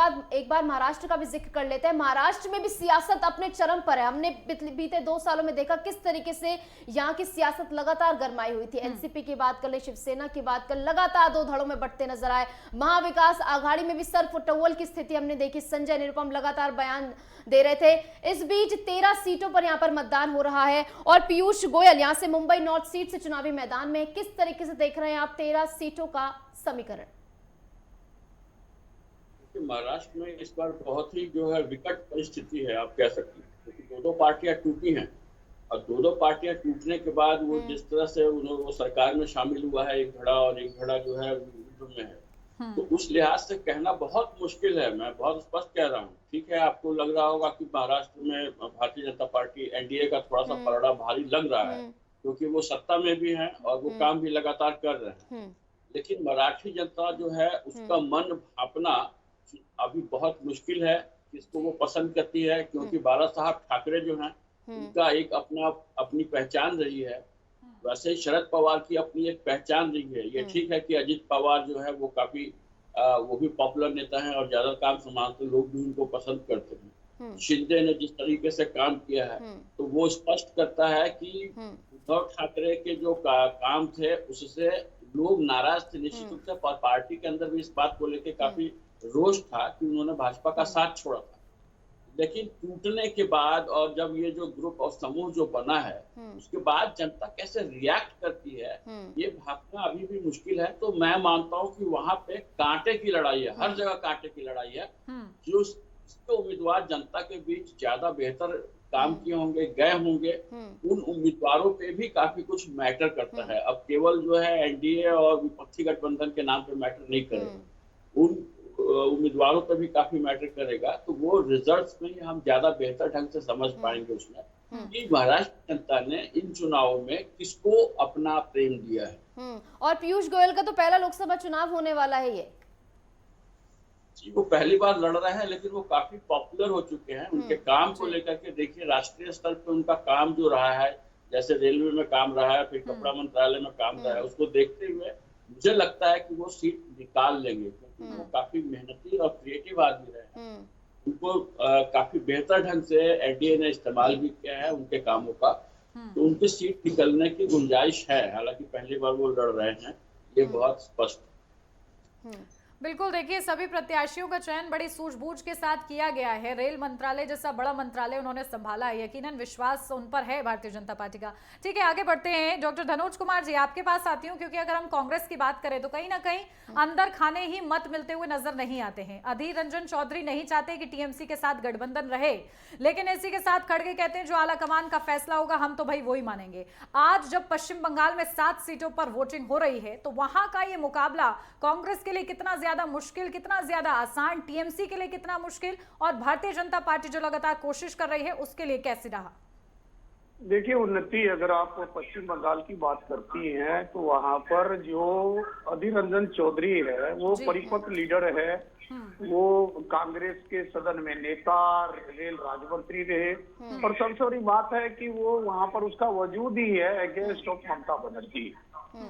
[SPEAKER 2] बार महाराष्ट्र का भी जिक्र कर लेते हैं। महाराष्ट्र में भी सियासत अपने चरम पर है। हमने बीते 2 सालों में देखा किस तरीके से यहाँ की सियासत लगातार गरमाई हुई थी। एनसीपी की बात कर ले, शिवसेना की बात कर, लगातार 2 धड़ों में बढ़ते नजर आए। महाविकास आघाड़ी में भी सरफुटौल की स्थिति हमने देखी। संजय निरुपम लगातार बयान दे रहे थे। इस बीच 13 सीटों पर यहाँ पर मतदान हो रहा है और पीयूष गोयल यहाँ से मुंबई नॉर्थ सीट से चुनावी मैदान में। किस तरीके से देख रहे हैं आप 13 सीटों का समीकरण?
[SPEAKER 11] महाराष्ट्र में इस बार बहुत ही जो है विकट परिस्थिति है, आप कह सकते हैं, क्योंकि 2 पार्टियां टूटी हैं और 2 पार्टियां टूटने के बाद वो जिस तरह से उन्होंने वो सरकार में शामिल हुआ है, एक धड़ा और एक धड़ा जो है विरोध में है, तो उस लिहाज से कहना बहुत मुश्किल है। मैं बहुत स्पष्ट कह रहा हूँ। ठीक है, आपको लग रहा होगा कि महाराष्ट्र में भारतीय जनता पार्टी एनडीए का थोड़ा सा पलड़ा भारी लग रहा है, क्योंकि वो सत्ता में भी है और वो काम भी लगातार कर रहे हैं, लेकिन मराठी जनता जो है उसका मन भापना अभी बहुत मुश्किल है। किसको वो पसंद करती है, क्योंकि बाला साहब ठाकरे जो हैं उनका एक अपनी पहचान रही है, वैसे ही शरद पवार की अपनी एक पहचान रही है। ये ठीक है कि अजित पवार जो है वो काफी वो भी पॉपुलर नेता हैं और ज्यादा काम संभालते, लोग भी उनको पसंद करते हैं। शिंदे ने जिस तरीके से काम किया है तो वो स्पष्ट करता है कि उद्धव ठाकरे के जो काम थे उससे लोग नाराज थे। निश्चित रूप से पार्टी के अंदर भी इस बात को लेकर काफी रोष था कि उन्होंने भाजपा का साथ छोड़ा था, लेकिन टूटने के बाद और जब ये जो ग्रुप और समूह जो बना है उसके बाद जनता कैसे रिएक्ट करती है ये भापना अभी भी मुश्किल है। तो मैं मानता हूँ कि वहां पे कांटे की लड़ाई है, हर जगह कांटे की लड़ाई है। जो इसके उम्मीदवार जनता के बीच ज्यादा बेहतर काम किए होंगे, गए होंगे, उन उम्मीदवारों पे भी काफी कुछ मैटर करता है। अब केवल जो है एनडीए और विपक्षी गठबंधन के नाम पे मैटर नहीं करेगा, उन उम्मीदवारों पर भी काफी मैटर करेगा। तो वो रिजल्ट्स में हम ज्यादा बेहतर ढंग से समझ पाएंगे उसमें। कि महाराष्ट्र जनता ने इन चुनावों में किसको अपना प्रेम दिया है।
[SPEAKER 2] और पीयूष गोयल का तो पहला लोकसभा चुनाव होने वाला है ये।
[SPEAKER 11] जी, वो पहली बार लड़ रहे हैं, लेकिन वो काफी पॉपुलर हो चुके हैं। उनके काम को लेकर के देखिए, राष्ट्रीय स्तर पर उनका काम जो रहा है, जैसे रेलवे में काम रहा है, फिर कपड़ा मंत्रालय में काम रहा है, उसको देखते हुए मुझे लगता है कि वो सीट निकाल लेंगे, क्योंकि वो काफी मेहनती और क्रिएटिव आदमी रहे हैं। उनको काफी बेहतर ढंग से एनडीए ने इस्तेमाल भी किया है उनके कामों का, तो उनकी सीट निकलने की गुंजाइश है। हालांकि पहली बार वो लड़ रहे हैं, ये बहुत स्पष्ट है।
[SPEAKER 1] बिल्कुल, देखिए सभी प्रत्याशियों का चयन बड़ी सूझबूझ के साथ किया गया है। रेल मंत्रालय जैसा बड़ा मंत्रालय उन्होंने संभाला है, यकीनन विश्वास उन पर है भारतीय जनता पार्टी का। ठीक है, आगे बढ़ते हैं। डॉक्टर धनोज कुमार जी, आपके पास आती हूँ, क्योंकि अगर हम कांग्रेस की बात करें तो कहीं ना कहीं अंदर खाने ही मत मिलते हुए नजर नहीं आते हैं। अधीर रंजन चौधरी नहीं चाहते कि टीएमसी के साथ गठबंधन रहे, लेकिन इसी के साथ खड़गे कहते हैं जो आला कमान का फैसला होगा हम तो भाई वही मानेंगे। आज जब पश्चिम बंगाल में 7 सीटों पर वोटिंग हो रही है, तो वहां का ये मुकाबला कांग्रेस के लिए कितना ज्यादा मुश्किल, कितना ज्यादा आसान, टीएमसी के लिए कितना मुश्किल, और भारतीय जनता पार्टी जो लगातार कोशिश कर रही है उसके लिए कैसे रहा?
[SPEAKER 12] देखिए, उन्नति अगर आप पश्चिम बंगाल की बात करती हैं तो वहाँ पर जो अधीर रंजन चौधरी है वो परिपक्व लीडर है। वो कांग्रेस के सदन में नेता, रेल राज्य मंत्री रहे, और सबसे बड़ी बात है कि वो वहाँ पर उसका वजूद ही है अगेंस्ट ऑफ ममता बनर्जी।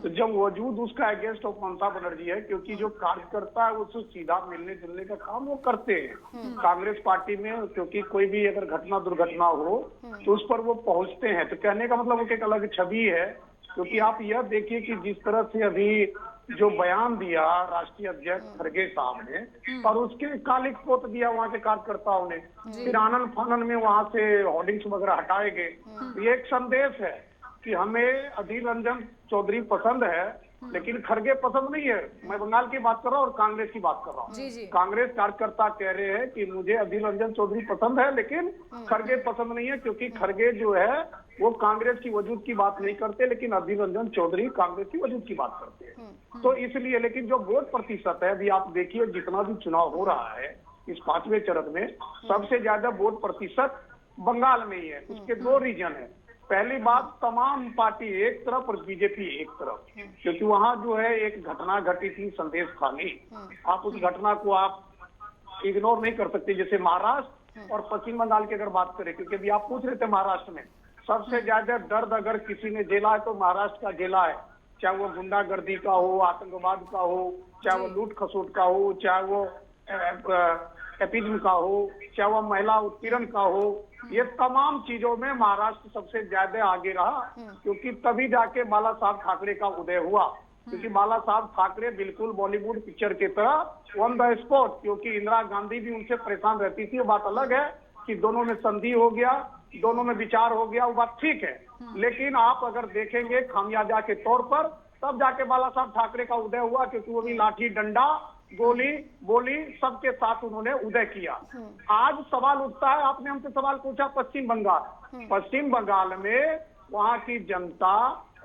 [SPEAKER 12] तो जब वजूद उसका अगेंस्ट ऑफ ममता बनर्जी है, क्योंकि जो कार्यकर्ता है उससे सीधा मिलने जुलने का काम वो करते हैं कांग्रेस पार्टी में, क्योंकि कोई भी अगर घटना दुर्घटना हो तो उस पर वो पहुंचते हैं। तो कहने का मतलब वो एक अलग छवि है। क्योंकि आप यह देखिए कि जिस तरह से अभी जो बयान दिया राष्ट्रीय अध्यक्ष खड़गे साहब ने, और उसके कालिक पोत दिया वहाँ के कार्यकर्ताओं ने, फिर आनंद फानन में वहाँ से होर्डिंग्स वगैरह हटाए गए। ये एक संदेश है कि हमें अधीर रंजन चौधरी पसंद है, लेकिन खड़गे पसंद नहीं है। मैं बंगाल की बात कर रहा हूँ और कांग्रेस की बात कर रहा हूँ। कांग्रेस कार्यकर्ता कह रहे हैं कि मुझे अधीर रंजन चौधरी पसंद है, लेकिन खड़गे पसंद नहीं है, क्योंकि खड़गे जो है वो कांग्रेस की वजूद की बात नहीं करते, लेकिन अधीर रंजन चौधरी कांग्रेस की वजूद की बात करते हैं। तो इसलिए, लेकिन जो वोट प्रतिशत है, अभी आप देखिए जितना भी चुनाव हो रहा है इस 5वें चरण में, सबसे ज्यादा वोट प्रतिशत बंगाल में ही है। उसके 2 रीजन है। पहली बात, तमाम पार्टी एक तरफ और बीजेपी एक तरफ, क्योंकि वहां जो है एक घटना घटी थी संदेश खाली। आप उस घटना को आप इग्नोर नहीं कर सकते। जैसे महाराष्ट्र और पश्चिम बंगाल की अगर बात करें, क्योंकि अभी आप पूछ रहे थे महाराष्ट्र में सबसे ज्यादा दर्द अगर किसी ने झेला है तो महाराष्ट्र का झेला है। चाहे वो गुंडागर्दी का हो, आतंकवाद का हो, चाहे वो लूट खसोट का हो, चाहे वो एपिज्म का हो, चाहे वो महिला उत्पीड़न का हो, ये तमाम चीजों में महाराष्ट्र सबसे ज्यादा आगे रहा। क्योंकि तभी जाके बाला साहब ठाकरे का उदय हुआ, क्योंकि बाला साहब ठाकरे बिल्कुल बॉलीवुड पिक्चर की तरह ऑन द स्पॉट, क्योंकि इंदिरा गांधी भी उनसे परेशान रहती थी। बात अलग है कि दोनों में संधि हो गया, दोनों में विचार हो गया, वो बात ठीक है, लेकिन आप अगर देखेंगे खामियाजा के तौर पर, तब जाके बाला साहब ठाकरे का उदय हुआ, क्योंकि वो भी लाठी डंडा गोली बोली सबके साथ उन्होंने उदय किया। आज सवाल उठता है, आपने हमसे सवाल पूछा पश्चिम बंगाल में वहां की जनता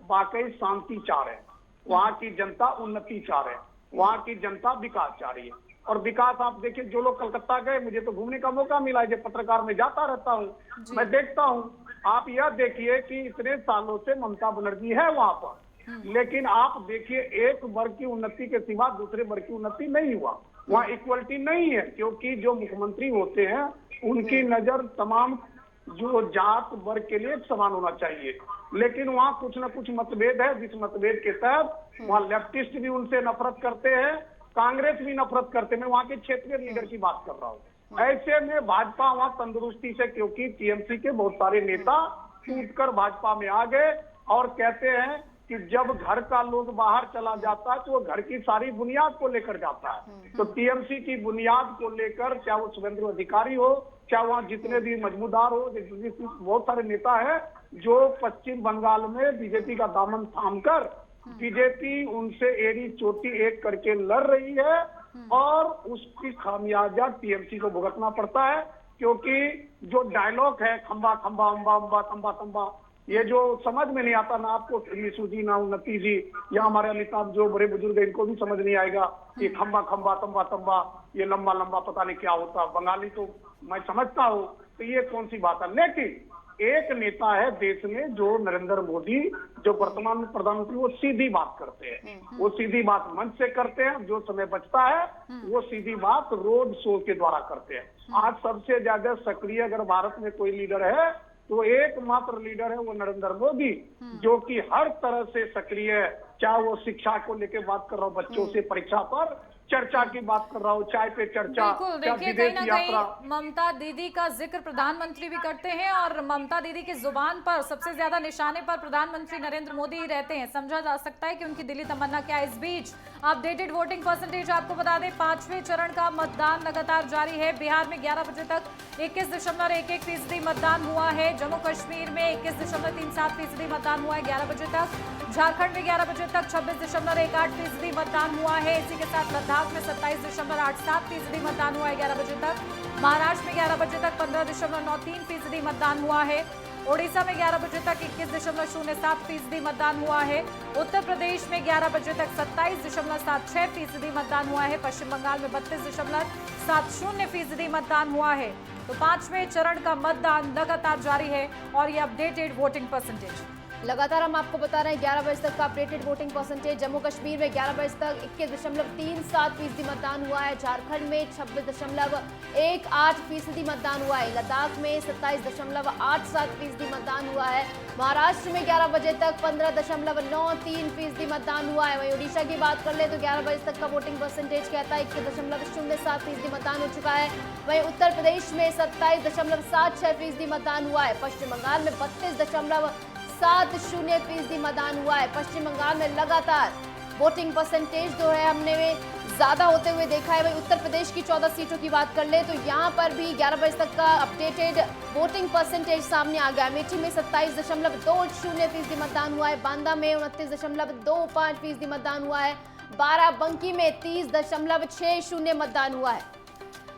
[SPEAKER 12] वाकई शांति चाह रहे है, वहां की जनता उन्नति चाह रहे है, वहां की जनता विकास चाह रही है। और विकास आप देखिए, जो लोग कलकत्ता गए, मुझे तो घूमने का मौका मिला है, जो पत्रकार में जाता रहता हूँ, मैं देखता हूँ। आप यह देखिए कि इतने सालों से ममता बनर्जी है वहां पर, लेकिन आप देखिए एक वर्ग की उन्नति के सिवा दूसरे वर्ग की उन्नति नहीं हुआ। वहाँ इक्वलिटी नहीं है, क्योंकि जो मुख्यमंत्री होते हैं उनकी नजर तमाम जो जात वर्ग के लिए समान होना चाहिए, लेकिन वहाँ कुछ न कुछ मतभेद है, जिस मतभेद के तहत वहाँ लेफ्टिस्ट भी उनसे नफरत करते हैं, कांग्रेस भी नफरत करते हैं। मैं वहाँ के क्षेत्रीय लीडर की बात कर रहा हूँ। ऐसे में भाजपा वहाँ तंदुरुस्ती से, क्योंकि टीएमसी के बहुत सारे नेता टूटकर भाजपा में आ गए और कहते हैं कि जब घर का लोग बाहर चला जाता है तो वो घर की सारी बुनियाद को लेकर जाता है। तो टीएमसी की बुनियाद को लेकर, चाहे वो शुभेंदु अधिकारी हो, चाहे वहाँ जितने भी मजमूदार हो, बहुत सारे नेता है जो पश्चिम बंगाल में बीजेपी का दामन थामकर, बीजेपी उनसे एड़ी चोटी एक करके लड़ रही है, और उसकी खामियाजा टीएमसी को भुगतना पड़ता है। क्योंकि जो डायलॉग है खंबा खंबा अम्बा अम्बा तंबा तंबा, ये जो समझ में नहीं आता, ना आपको निशु जी, ना उन्नति जी, या हमारे अमिताभ जो बड़े बुजुर्ग हैं, इनको भी समझ नहीं आएगा ये खंबा खंबा तंबा तंबा, ये लंबा लंबा पता नहीं क्या होता। बंगाली तो मैं समझता हूँ, तो ये कौन सी बात है। लेकिन एक नेता है देश में जो नरेंद्र मोदी, जो वर्तमान में प्रधानमंत्री, वो सीधी बात करते हैं, वो सीधी बात मंच से करते हैं, जो समय बचता है वो सीधी बात रोड शो के द्वारा करते हैं। आज सबसे ज्यादा सक्रिय अगर भारत में कोई लीडर है तो एकमात्र लीडर है वो नरेंद्र मोदी, जो कि हर तरह से सक्रिय है। चाहे वो शिक्षा को लेकर बात कर रहा हूँ, बच्चों से परीक्षा पर चर्चा की बात कर रहा हूँ, चाय पे चर्चा,
[SPEAKER 1] बिल्कुल। देखिए कहीं ना कहीं ममता दीदी का जिक्र प्रधानमंत्री भी करते हैं और ममता दीदी की जुबान पर सबसे ज्यादा निशाने पर प्रधानमंत्री नरेंद्र मोदी ही रहते हैं। समझा जा सकता है कि उनकी दिली तमन्ना क्या है। इस बीच अपडेटेड वोटिंग परसेंटेज आपको बता दें, 5वें चरण का मतदान लगातार जारी है। बिहार में 11 बजे तक 21.11% मतदान हुआ है। जम्मू कश्मीर में 21.37% मतदान हुआ है 11 बजे तक। झारखंड में 11 बजे तक 26.18% मतदान हुआ है। इसी के साथ लद्दाख में 27.87% मतदान हुआ है 11 बजे तक। महाराष्ट्र में 11 बजे तक 15.93% मतदान हुआ है। ओडिशा में 11 बजे तक 21.07% मतदान हुआ है। उत्तर प्रदेश में 11 बजे तक 27.76% मतदान हुआ है। पश्चिम बंगाल में 32.70% मतदान हुआ है। तो 5वें चरण का मतदान लगातार जारी है और ये अपडेटेड वोटिंग परसेंटेज
[SPEAKER 2] लगातार हम आपको बता रहे हैं 11 बजे तक का updated voting percentage. Jammu Kashmir में 11 बजे तक 21.37% मतदान हुआ है। झारखंड में 26.18% मतदान हुआ है। लद्दाख में 27.87% मतदान हुआ है। महाराष्ट्र में 11 बजे तक 15.93% मतदान हुआ है। वहीं उड़ीसा की बात कर ले तो 11 बजे तक का वोटिंग परसेंटेज कहता है 21.07% मतदान हो चुका है। वहीं उत्तर प्रदेश में 27.76% मतदान हुआ है। पश्चिम बंगाल में 32.70% मतदान हुआ है। पश्चिम बंगाल में लगातार वोटिंग परसेंटेज जो है हमने ज्यादा होते हुए देखा है। वहीं उत्तर प्रदेश की 14 सीटों की बात कर ले तो यहाँ पर भी 11 बजे तक का अपडेटेड वोटिंग परसेंटेज सामने आ गया। अमेठी में 27.20% मतदान हुआ है। बांदा में 29.25% मतदान हुआ है। बाराबंकी में 30.60% मतदान हुआ है।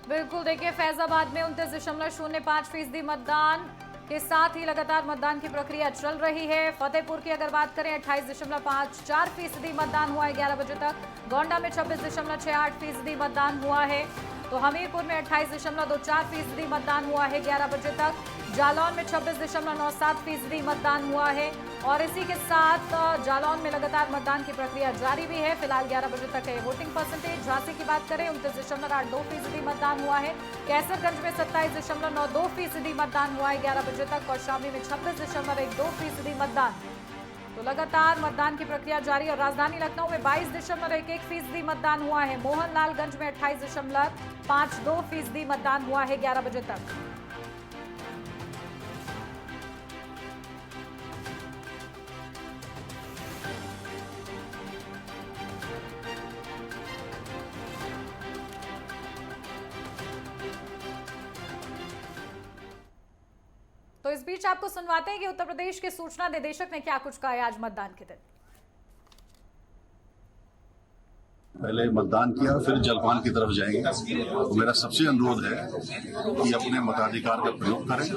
[SPEAKER 1] बिल्कुल। देखिए फैजाबाद में 29.05% मतदान के साथ ही लगातार मतदान की प्रक्रिया चल रही है। फतेहपुर की अगर बात करें 28.54% मतदान हुआ है 11 बजे तक। गोंडा में 26.68% मतदान हुआ है। तो हमीरपुर में 28.24% मतदान हुआ है 11 बजे तक। जालौन में 26.97% मतदान हुआ है और इसी के साथ जालौन में लगातार मतदान की प्रक्रिया जारी भी है। फिलहाल 11 बजे तक है वोटिंग परसेंटेज। झांसी की बात करें 29.82% मतदान हुआ है। कैसरगंज में 27.92% मतदान हुआ है 11 बजे तक और शामली में 26.12% मतदान। तो लगातार मतदान की प्रक्रिया जारी और राजधानी लखनऊ में 22.11% मतदान हुआ है। मोहनलालगंज में 28.52% मतदान हुआ है 11 बजे तक। तो इस बीच आपको सुनवाते हैं कि उत्तर प्रदेश के सूचना निदेशक ने क्या कुछ कहा है आज मतदान के दिन।
[SPEAKER 15] पहले मतदान किया फिर जलपान की तरफ जाएंगे। तो मेरा सबसे अनुरोध है कि अपने मताधिकार का प्रयोग करें।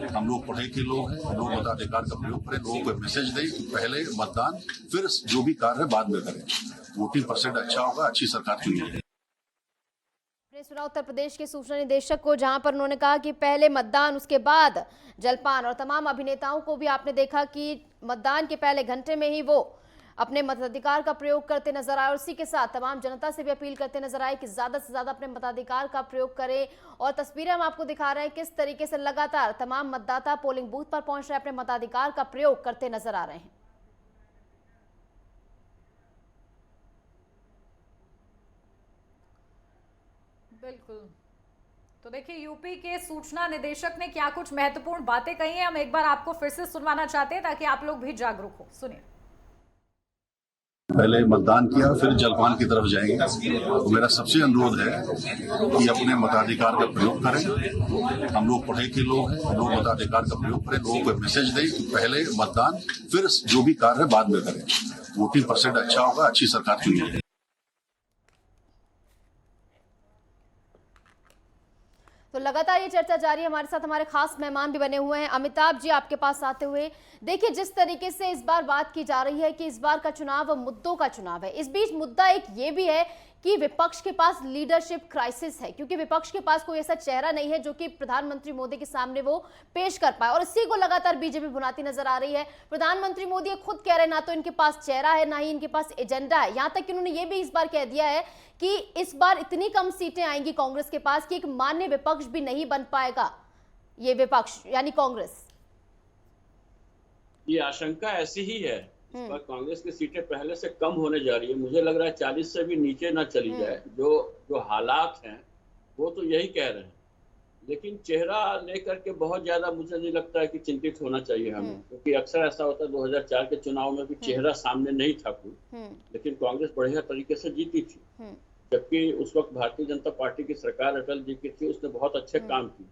[SPEAKER 15] हम लोग पढ़े के लोग हैं, हम लोग मताधिकार का प्रयोग करें, लोगों को मैसेज दें कि पहले मतदान फिर जो भी कार्य बाद में करें। वोटिंग परसेंट अच्छा होगा, अच्छी सरकार चुनेगी।
[SPEAKER 2] सुना उत्तर प्रदेश के सूचना निदेशक को, जहां पर उन्होंने कहा कि पहले मतदान उसके बाद जलपान। और तमाम अभिनेताओं को भी आपने देखा कि मतदान के पहले घंटे में ही वो अपने मताधिकार का प्रयोग करते नजर आए और इसी के साथ तमाम जनता से भी अपील करते नजर आए कि ज्यादा से ज्यादा अपने मताधिकार का प्रयोग करें। और तस्वीरें हम आपको दिखा रहे हैं किस तरीके से लगातार तमाम मतदाता पोलिंग बूथ पर पहुंच रहे अपने मताधिकार का प्रयोग करते नजर आ रहे हैं।
[SPEAKER 1] बिल्कुल। तो देखिए यूपी के सूचना निदेशक ने क्या कुछ महत्वपूर्ण बातें कही हैं, हम एक बार आपको फिर से सुनवाना चाहते हैं ताकि आप लोग भी जागरूक हो। सुनिए।
[SPEAKER 15] पहले मतदान किया फिर जलपान की तरफ जाएंगे। तो मेरा सबसे अनुरोध है कि अपने मताधिकार का प्रयोग करें। हम लोग पढ़े के लोग हैं, हम लोग मताधिकार का प्रयोग करें, लोगों को मैसेज दें कि पहले मतदान फिर जो भी कार्य बाद में करें। वोटिंग परसेंट अच्छा होगा, अच्छी सरकार चुनेगी।
[SPEAKER 2] तो लगातार ये चर्चा जारी है। हमारे साथ हमारे खास मेहमान भी बने हुए हैं। अमिताभ जी, आपके पास आते हुए देखिए जिस तरीके से इस बार बात की जा रही है कि इस बार का चुनाव मुद्दों का चुनाव है, इस बीच मुद्दा एक ये भी है कि विपक्ष के पास लीडरशिप क्राइसिस है, क्योंकि विपक्ष के पास कोई ऐसा चेहरा नहीं है जो कि प्रधानमंत्री मोदी के सामने वो पेश कर पाए, और इसी को लगातार बीजेपी भुनाती नजर आ रही है। प्रधानमंत्री मोदी खुद कह रहे हैं ना तो इनके पास चेहरा है, ना ही इनके पास एजेंडा है। यहां तक कि उन्होंने ये भी इस बार कह दिया है कि इस बार इतनी कम सीटें आएंगी कांग्रेस के पास कि एक मान्य विपक्ष भी नहीं बन पाएगा ये विपक्ष यानी कांग्रेस।
[SPEAKER 11] ये आशंका ऐसी ही है। इस बार कांग्रेस की सीटें पहले से कम होने जा रही है। मुझे लग रहा है 40 से भी नीचे ना चली जाए। जो हालात हैं वो तो यही कह रहे हैं, लेकिन चेहरा लेकर के बहुत ज्यादा मुझे नहीं लगता है कि चिंतित होना चाहिए हमें, क्योंकि अक्सर ऐसा होता है 2004 के चुनाव में भी चेहरा सामने नहीं था कोई, लेकिन कांग्रेस बढ़िया तरीके से जीती थी। जबकि उस वक्त भारतीय जनता पार्टी की सरकार अटल जी की थी, उसने बहुत अच्छे काम किए।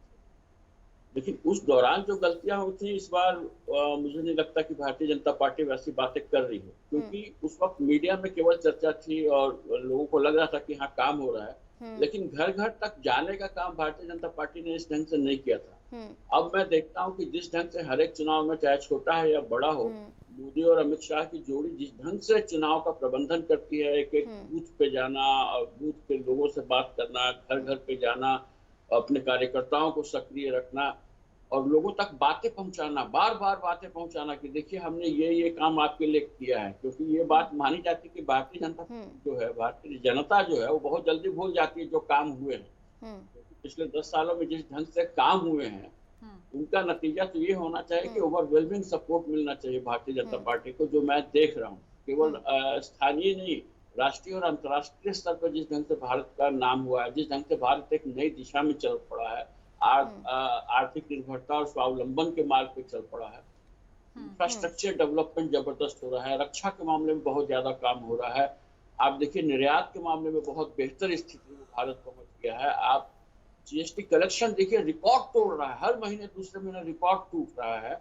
[SPEAKER 11] लेकिन उस दौरान जो गलतियां हुई थी इस बार मुझे नहीं लगता कि भारतीय जनता पार्टी वैसी बातें कर रही है, क्योंकि उस वक्त मीडिया में केवल चर्चा थी और लोगों को लग रहा था कि हाँ काम हो रहा है, लेकिन घर घर तक जाने का काम भारतीय जनता पार्टी ने इस ढंग से नहीं किया था। अब मैं देखता हूँ कि जिस ढंग से हर एक चुनाव में, चाहे छोटा है या बड़ा हो, मोदी और अमित शाह की जोड़ी जिस ढंग से चुनाव का प्रबंधन करती है, एक एक बूथ पे जाना, बूथ के लोगों से बात करना, घर घर पे जाना, अपने कार्यकर्ताओं को सक्रिय रखना और लोगों तक बातें पहुंचाना, बार बार बातें पहुंचाना कि देखिए हमने ये काम आपके लिए किया है। क्योंकि ये बात मानी जाती है कि भारतीय जनता जो है, भारतीय जनता जो है वो बहुत जल्दी भूल जाती है जो काम हुए हैं। पिछले 10 सालों में जिस ढंग से काम हुए हैं उनका नतीजा तो ये होना चाहिए कि ओवरवेलमिंग सपोर्ट मिलना चाहिए भारतीय जनता पार्टी को, जो मैं देख रहा हूँ। केवल स्थानीय नहीं, राष्ट्रीय और अंतर्राष्ट्रीय स्तर पर जिस ढंग से भारत का नाम हुआ है, जिस ढंग से भारत एक नई दिशा में चल पड़ा है, आर्थिक निर्भरता और स्वावलंबन के मार्ग पे चल पड़ा है, इंफ्रास्ट्रक्चर डेवलपमेंट जबरदस्त हो रहा है, रक्षा के मामले में बहुत ज्यादा काम हो रहा है। आप देखिए निर्यात के मामले में बहुत बेहतर स्थिति में भारत पहुंच गया है। आप जीएसटी कलेक्शन देखिए रिकॉर्ड तोड़ रहा है, हर महीने दूसरे महीने रिकॉर्ड टूट रहा है।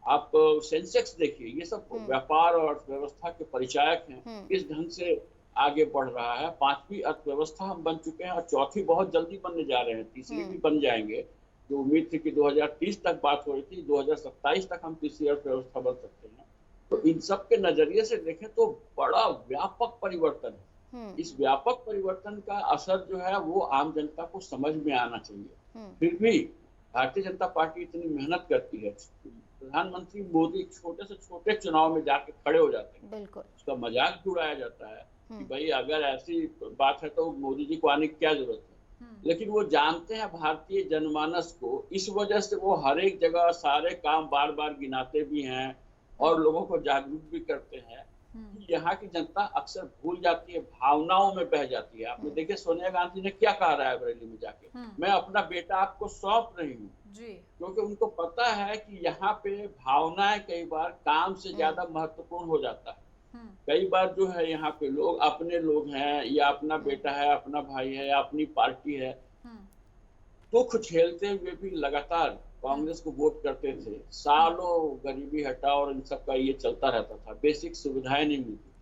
[SPEAKER 11] आप सेंसेक्स देखिए, ये सब व्यापार और अर्थव्यवस्था के परिचायक हैं, किस ढंग से आगे बढ़ रहा है। 5वीं अर्थव्यवस्था हम बन चुके हैं और चौथी बहुत जल्दी बनने जा रहे हैं, तीसरी भी बन जाएंगे। जो उम्मीद थी कि 2030 तक बात हो रही थी, 2027 तक हम तीसरी अर्थव्यवस्था बन सकते हैं। तो इन सब के नजरिए से देखें तो बड़ा व्यापक परिवर्तन है। इस व्यापक परिवर्तन का असर जो है वो आम जनता को समझ में आना चाहिए। फिर भी भारतीय जनता पार्टी इतनी मेहनत करती है, प्रधानमंत्री मोदी छोटे से छोटे चुनाव में जाके खड़े हो जाते हैं, उसका मजाक भी उड़ाया जाता है कि भाई अगर ऐसी बात है तो मोदी जी को आने की क्या जरूरत है। लेकिन वो जानते हैं भारतीय जनमानस को, इस वजह से वो हर एक जगह सारे काम बार बार गिनाते भी हैं और लोगों को जागरूक भी करते हैं। यहाँ की जनता अक्सर भूल जाती है, भावनाओं में बह जाती है। आपने देखिए सोनिया गांधी ने क्या कहा रायबरेली में जाके, मैं अपना बेटा आपको सौंप रही हूँ, क्योंकि उनको पता है कि यहाँ पे भावनाएं कई बार काम से ज्यादा महत्वपूर्ण हो जाता है। कई बार जो है यहाँ पे लोग अपने लोग हैं या अपना बेटा है, अपना भाई है या अपनी पार्टी है, दुख झेलते हुए भी लगातार कांग्रेस को वोट करते थे। सालों गरीबी हटाओ और इन सब का ये चलता रहता था, बेसिक सुविधाएं नहीं मिलती थी।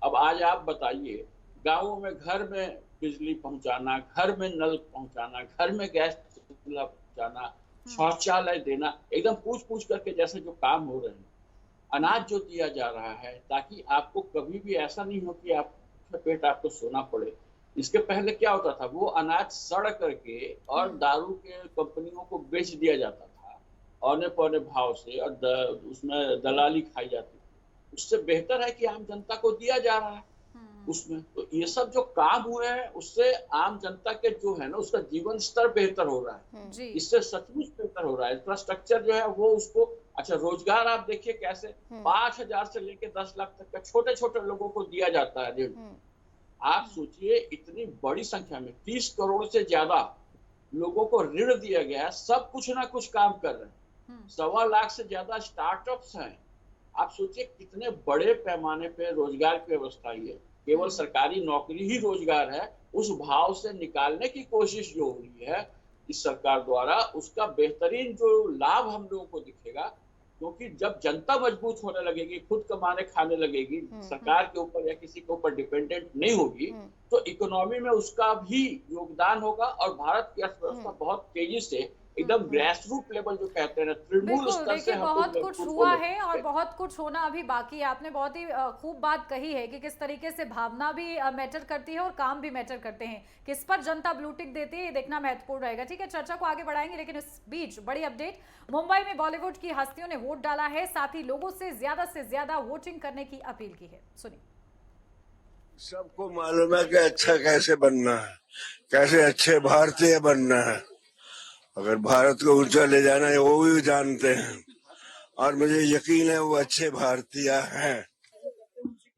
[SPEAKER 11] अब आज आप बताइए, गाँवों में घर में बिजली पहुंचाना, घर में नल पहुंचाना, घर में गैस चूल्हा पहुंचाना, शौचालय देना, एकदम पूछ पूछ करके जैसे जो काम हो रहे हैं, अनाज जो दिया जा रहा है, ताकि आपको कभी भी ऐसा नहीं हो कि आपका पेट आपको सोना पड़े। इसके पहले क्या होता था, वो अनाज सड़ करके और दारू के कंपनियों को बेच दिया जाता था औने पौने भाव से, और उसमें दलाली खाई जाती थी। उससे बेहतर है कि आम जनता को दिया जा रहा है उसमें। तो ये सब जो काम हुए हैं उससे आम जनता के जो है ना, उसका जीवन स्तर बेहतर हो रहा है, इससे सचमुच बेहतर हो रहा है। इंफ्रास्ट्रक्चर जो है वो उसको, अच्छा रोजगार आप देखिए कैसे 5,000 से लेके 10 लाख तक का छोटे छोटे लोगों को दिया जाता है ऋण। आप सोचिए इतनी बड़ी संख्या में 30 करोड़ से ज्यादा लोगों को ऋण दिया गया है, सब कुछ ना कुछ काम कर रहे हैं। 1.25 लाख से ज्यादा स्टार्टअप्स हैं। आप सोचिए कितने बड़े पैमाने पे रोजगार की व्यवस्था है। केवल सरकारी नौकरी ही रोजगार है, उस भाव से निकालने की कोशिश जो हो रही है इस सरकार द्वारा, उसका बेहतरीन जो लाभ हम लोगों को दिखेगा। क्योंकि जब जनता मजबूत होने लगेगी, खुद कमाने खाने लगेगी, सरकार के ऊपर या किसी के ऊपर डिपेंडेंट नहीं होगी, तो इकोनॉमी में उसका भी योगदान होगा और भारत की अर्थव्यवस्था बहुत तेजी से एकदम ग्रास रूट लेवल जो कहते हैं ना, तृणमूल स्तर से हमको
[SPEAKER 1] बहुत कुछ
[SPEAKER 11] मजबूत
[SPEAKER 1] हुआ
[SPEAKER 11] होना
[SPEAKER 1] है और
[SPEAKER 11] चाहिए।
[SPEAKER 1] बहुत कुछ होना अभी बाकी है। आपने बहुत ही खूब बात कही है कि किस तरीके से भावना भी मैटर करती है और काम भी मैटर करते हैं। किस पर जनता ब्लू टिक देती है ये देखना महत्वपूर्ण रहेगा। ठीक है, चर्चा को आगे बढ़ाएंगे, लेकिन इस बीच बड़ी अपडेट। मुंबई में बॉलीवुड की हस्तियों ने वोट डाला है, साथ ही लोगों से ज्यादा वोटिंग करने की अपील की है। सुनिए।
[SPEAKER 16] सबको मालूम है कि अच्छा कैसे बनना है, कैसे अच्छे भारतीय बनना है। अगर भारत को ऊंचा ले जाना है वो भी जानते हैं, और मुझे यकीन है वो अच्छे भारतीय हैं।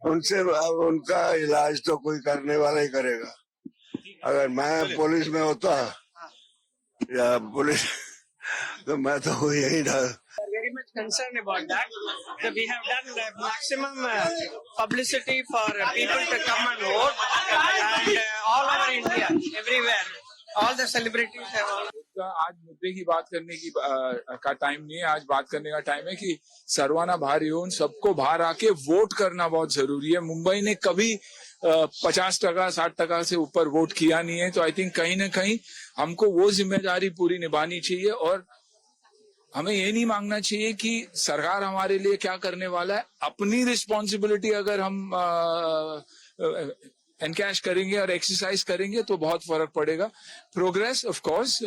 [SPEAKER 16] उनसे उनका इलाज तो कोई करने वाला ही करेगा। अगर मैं पुलिस में होता या पुलिस तो मैं तो यही डाल।
[SPEAKER 17] Very much concerned about that. So we have done the maximum publicity for people to come and vote, and all over India, everywhere, all the celebrities have all.
[SPEAKER 18] आज मुद्दे की बात करने की का टाइम नहीं है। आज बात करने का टाइम है कि सर्वाना भारी हो, उन सबको बाहर आके वोट करना बहुत जरूरी है। मुंबई ने कभी 50%, 60% से ऊपर वोट किया नहीं है, तो आई थिंक कहीं ना कहीं हमको वो जिम्मेदारी पूरी निभानी चाहिए और हमें ये नहीं मांगना चाहिए कि सरकार हमारे लिए क्या करने वाला है। अपनी रिस्पॉन्सिबिलिटी अगर हम एनकैश करेंगे और एक्सरसाइज करेंगे तो बहुत फर्क पड़ेगा। प्रोग्रेस ऑफ कोर्स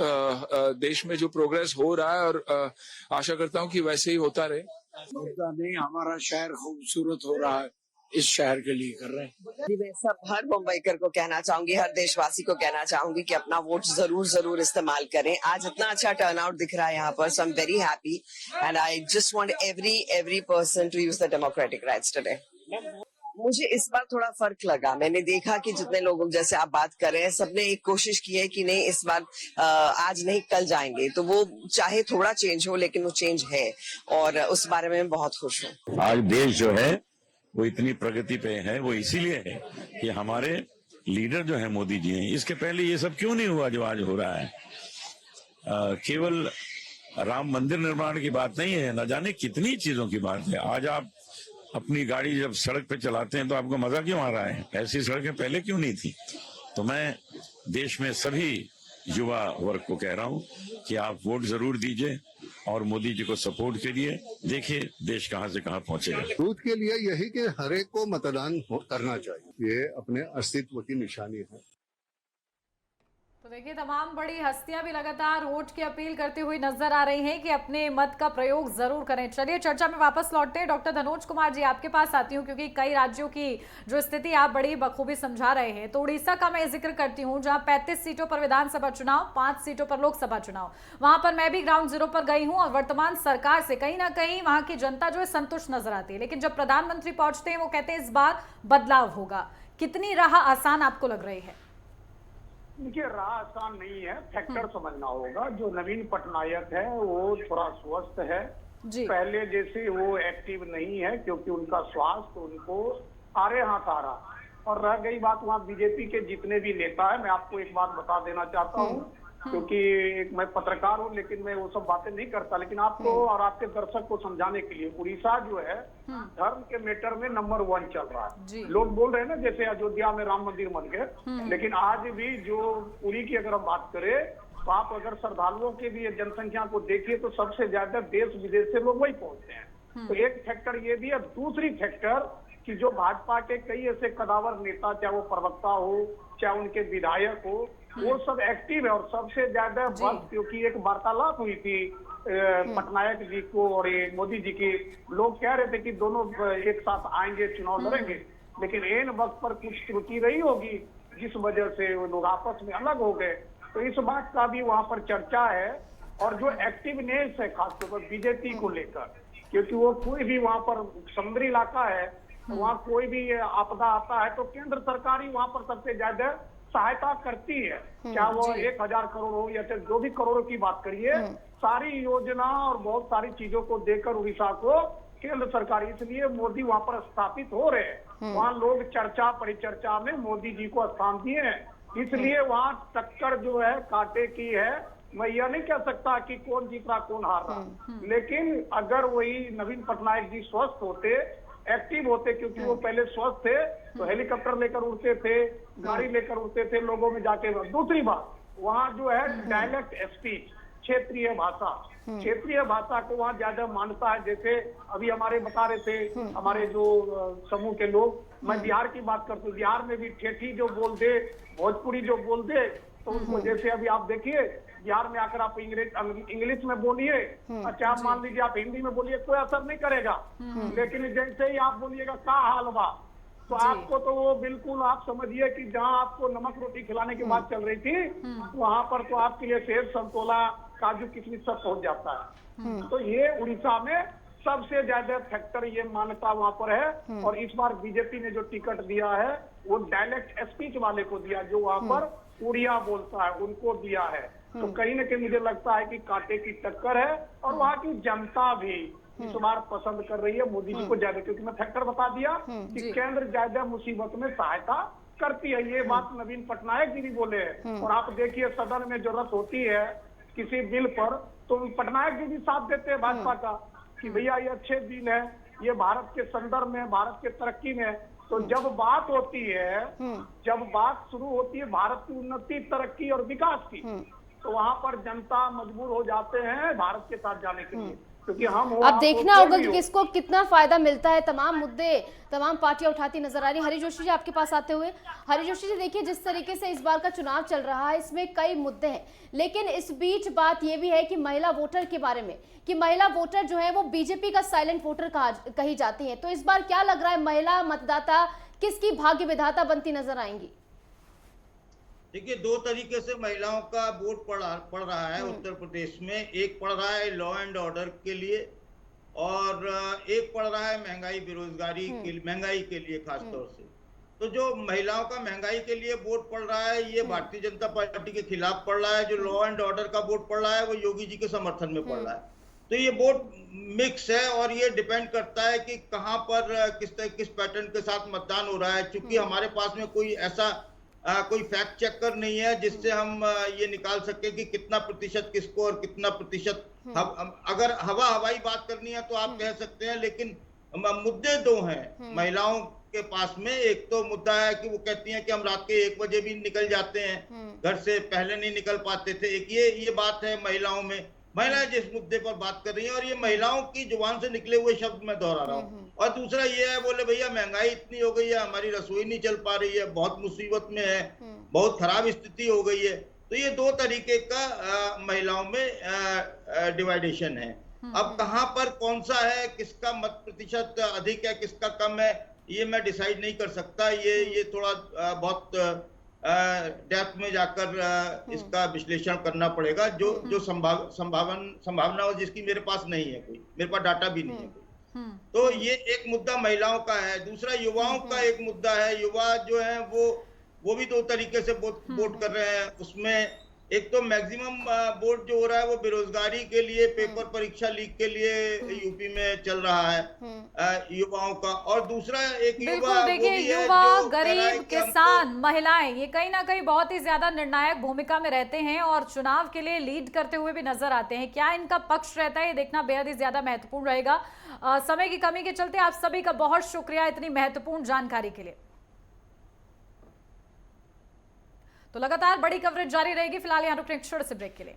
[SPEAKER 18] देश में जो प्रोग्रेस हो रहा है, और आशा करता हूँ कि वैसे ही होता रहे।
[SPEAKER 19] मुद्दा नहीं, हमारा शहर खूबसूरत हो रहा है, इस शहर के लिए कर रहे हैं।
[SPEAKER 20] मैं सब हर मुंबईकर को कहना चाहूंगी, हर देशवासी को कहना चाहूंगी कि अपना वोट जरूर इस्तेमाल करें। आज इतना अच्छा टर्नआउट दिख रहा है यहाँ पर, so I am very happy and I just want every person to use the democratic rights today. मुझे इस बार थोड़ा फर्क लगा। मैंने देखा कि जितने लोग जैसे आप बात कर रहे हैं, सबने एक कोशिश की है कि नहीं इस बार आज नहीं कल जाएंगे, तो वो चाहे थोड़ा चेंज हो लेकिन वो चेंज है, और उस बारे में मैं बहुत खुश हूँ।
[SPEAKER 21] आज देश जो है वो इतनी प्रगति पे है, वो इसीलिए है कि हमारे लीडर जो है मोदी जी हैं। इसके पहले ये सब क्यों नहीं हुआ जो आज हो रहा है। केवल राम मंदिर निर्माण की बात नहीं है, न जाने कितनी चीजों की बात है। आज आप अपनी गाड़ी जब सड़क पे चलाते हैं तो आपको मजा क्यों आ रहा है, ऐसी सड़कें पहले क्यों नहीं थी। तो मैं देश में सभी युवा वर्ग को कह रहा हूं कि आप वोट जरूर दीजिए और मोदी जी को सपोर्ट करिए। देखिए देश कहां से कहां पहुंचेगा।
[SPEAKER 22] बूथ के लिए यही कि हर एक को मतदान करना चाहिए, ये अपने अस्तित्व की निशानी है।
[SPEAKER 1] तो देखिए, तमाम बड़ी हस्तियां भी लगातार वोट की अपील करती हुई नजर आ रही हैं कि अपने मत का प्रयोग जरूर करें। चलिए चर्चा में वापस लौटते हैं। डॉक्टर धनोज कुमार जी, आपके पास आती हूं क्योंकि कई राज्यों की जो स्थिति आप बड़ी बखूबी समझा रहे हैं। तो उड़ीसा का मैं जिक्र करती हूं, जहां 35 सीटों पर विधानसभा चुनाव, 5 सीटों पर लोकसभा चुनाव। वहां पर मैं भी ग्राउंड जीरो पर गई हूं और वर्तमान सरकार से कहीं ना कहीं वहां की जनता जो है संतुष्ट नजर आती है। लेकिन जब प्रधानमंत्री पहुंचते हैं वो कहते हैं इस बार बदलाव होगा। कितनी राह आसान आपको लग रही है?
[SPEAKER 12] देखिए, राह आसान नहीं है, फैक्टर समझना होगा। जो नवीन पटनायक है वो थोड़ा स्वस्थ है, पहले जैसे वो एक्टिव नहीं है क्योंकि उनका स्वास्थ्य उनको आरे हाथ आ रहा। और रह गई बात वहाँ बीजेपी के जितने भी नेता है, मैं आपको एक बात बता देना चाहता हूँ, क्योंकि एक मैं पत्रकार हूँ लेकिन मैं वो सब बातें नहीं करता, लेकिन आपको और आपके दर्शक को समझाने के लिए, उड़ीसा जो है धर्म के मैटर में नंबर 1 चल रहा है। लोग बोल रहे हैं ना जैसे अयोध्या में राम मंदिर बन गए, लेकिन आज भी जो पुरी की अगर हम बात करें तो आप अगर श्रद्धालुओं की भी जनसंख्या को देखिए तो सबसे ज्यादा देश विदेश से लोग वही पहुंचते हैं। तो एक फैक्टर ये भी है। दूसरी फैक्टर कि जो भाजपा के कई ऐसे कदावर नेता, चाहे वो प्रवक्ता हो चाहे उनके विधायक हो, वो सब एक्टिव है। और सबसे ज्यादा बात, क्योंकि एक वार्तालाप हुई थी पटनायक जी को और ये मोदी जी की, लोग कह रहे थे कि दोनों एक साथ आएंगे, चुनाव लड़ेंगे, लेकिन एन वक्त पर कुछ त्रुटि रही होगी जिस वजह से वो लोग आपस में अलग हो गए। तो इस बात का भी वहां पर चर्चा है। और जो एक्टिवनेस है खासतौर पर बीजेपी को लेकर, क्योंकि वो कोई भी वहां पर समुद्री इलाका है, वहाँ कोई भी आपदा आता है तो केंद्र सरकार ही वहाँ पर सबसे ज्यादा सहायता करती है, चाहे वो 1000 करोड़ हो या फिर जो भी करोड़ों की बात करिए, सारी योजना और बहुत सारी चीजों को देकर उड़ीसा को केंद्र सरकार, इसलिए मोदी वहाँ पर स्थापित हो रहे हैं। वहाँ लोग चर्चा परिचर्चा में मोदी जी को स्थान दिए हैं, इसलिए वहाँ टक्कर जो है कांटे की है। मैं यह नहीं कह सकता कि कौन जीत रहा कौन हार रहा, लेकिन अगर वही नवीन पटनायक जी स्वस्थ होते, एक्टिव होते, क्योंकि वो पहले स्वस्थ थे तो हेलीकॉप्टर लेकर उड़ते थे, गाड़ी लेकर उड़ते थे, लोगों में जाके। दूसरी बात, वहाँ जो है डायलेक्ट स्पीच, क्षेत्रीय भाषा, क्षेत्रीय भाषा को वहाँ ज्यादा मान्यता है। जैसे अभी हमारे बता रहे थे हमारे जो समूह के लोग, मैं बिहार की बात करता हूँ, बिहार में भी ठेठी जो बोल दे, भोजपुरी जो बोल दे, तो उनको जैसे अभी आप देखिए बिहार में आकर आप इंग्लिश में बोलिए, अच्छा आप मान लीजिए आप हिंदी में बोलिए, कोई असर नहीं करेगा। लेकिन जैसे ही आप बोलिएगा का हाल बा, तो आपको तो वो बिल्कुल आप समझिए कि जहाँ आपको नमक रोटी खिलाने की बात चल रही थी, वहां पर तो आपके लिए सेब संतोला काजू किशमिश सब पहुंच जाता है। तो ये उड़ीसा में सबसे ज्यादा फैक्टर ये मान्यता वहां पर है। और इस बार बीजेपी ने जो टिकट दिया है वो डायलेक्ट स्पीच वाले को दिया, जो वहां पर उड़िया बोलता है उनको दिया है। तो कहीं न कहीं मुझे लगता है कि कांटे की टक्कर है। और वहाँ की जनता भी इस बार पसंद कर रही है मोदी जी को ज्यादा, क्योंकि मैं फैक्टर बता दिया कि केंद्र ज्यादा मुसीबत में सहायता करती है। ये बात नवीन पटनायक जी भी बोले हैं। और आप देखिए सदन में जरूरत होती है किसी बिल पर, तो पटनायक जी भी साथ देते हैं भाजपा का कि भैया ये अच्छे बिल है, ये भारत के संदर्भ में, भारत के तरक्की में। तो जब बात होती है, जब बात शुरू होती है भारत की उन्नति, तरक्की और विकास की, तो वहां पर जनता मजबूर हो जाते हैं भारत के साथ जाने के लिए, क्योंकि हम
[SPEAKER 2] अब देखना होगा कि किसको कितना फायदा मिलता है। तमाम मुद्दे तमाम पार्टियां उठाती नजर आ रही। हरि जोशी जी आपके पास आते हुए, हरि जोशी जी देखिए जिस तरीके से इस बार का चुनाव चल रहा है इसमें कई मुद्दे हैं, लेकिन इस बीच बात यह भी है कि महिला वोटर के बारे में, कि महिला वोटर जो है वो बीजेपी का साइलेंट वोटर कही जाती है। तो इस बार क्या लग रहा है, महिला मतदाता किसकी भाग्य विधाता बनती नजर आएंगी?
[SPEAKER 14] देखिए, दो तरीके से महिलाओं का वोट पड़ रहा है उत्तर प्रदेश में। एक पड़ रहा है लॉ एंड ऑर्डर के लिए, और एक पड़ रहा है महंगाई बेरोजगारी के, महंगाई के लिए खासतौर से। तो जो महिलाओं का महंगाई के लिए वोट पड़ रहा है, ये भारतीय जनता पार्टी के खिलाफ पड़ रहा है। जो लॉ एंड ऑर्डर का वोट पड़ रहा है वो योगी जी के समर्थन में पड़ रहा है। तो ये वोट मिक्स है, और ये डिपेंड करता है कि कहाँ पर किस पैटर्न के साथ मतदान हो रहा है। चूंकि हमारे पास में कोई ऐसा कोई फैक्ट चेकर नहीं है जिससे हम ये निकाल सके कि कितना प्रतिशत किसको और कितना प्रतिशत। अगर हवाई बात करनी है तो आप कह सकते हैं, लेकिन मुद्दे दो हैं महिलाओं के पास में। एक तो मुद्दा है कि वो कहती हैं कि हम रात के 1 बजे भी निकल जाते हैं घर से, पहले नहीं निकल पाते थे। एक ये बात है महिलाओं में। महिलाएं जिस मुद्दे पर बात कर रही हैं, और ये महिलाओं की जुबान से निकले हुए शब्द मैं दोहरा रहा हूँ। और दूसरा ये है, बोले भैया महंगाई इतनी हो गई है, हमारी रसोई नहीं चल पा रही है, बहुत मुसीबत में है, बहुत खराब स्थिति हो गई है। तो ये दो तरीके का महिलाओं में डिवाइडेशन है। अब कहाँ पर कौन सा है, किसका मत प्रतिशत अधिक है, किसका कम है, ये मैं डिसाइड नहीं कर सकता। ये थोड़ा बहुत डेप्थ में जाकर इसका विश्लेषण करना पड़ेगा। जो संभावना हो जिसकी मेरे पास नहीं है, कोई मेरे पास डाटा भी नहीं है कोई। तो ये एक मुद्दा महिलाओं का है। दूसरा युवाओं का एक मुद्दा है। युवा जो है वो भी दो तरीके से वोट कर रहे हैं। उसमें एक तो मैक्सिमम वोट जो हो रहा है वो बेरोजगारी के लिए, पेपर परीक्षा लीक के लिए यूपी में चल रहा है युवाओं का। और दूसरा एक
[SPEAKER 1] बिल्कुल देखिए, युवा, गरीब, किसान, महिलाएं, ये कहीं ना कहीं बहुत ही ज्यादा निर्णायक भूमिका में रहते हैं और चुनाव के लिए लीड करते हुए भी नजर आते हैं। क्या इनका पक्ष रहता है, ये देखना बेहद ही ज्यादा महत्वपूर्ण रहेगा। समय की कमी के चलते आप सभी का बहुत शुक्रिया इतनी महत्वपूर्ण जानकारी के लिए। तो लगातार बड़ी कवरेज जारी रहेगी। फिलहाल यहाँ रुकने एक छोटे से ब्रेक के लिए।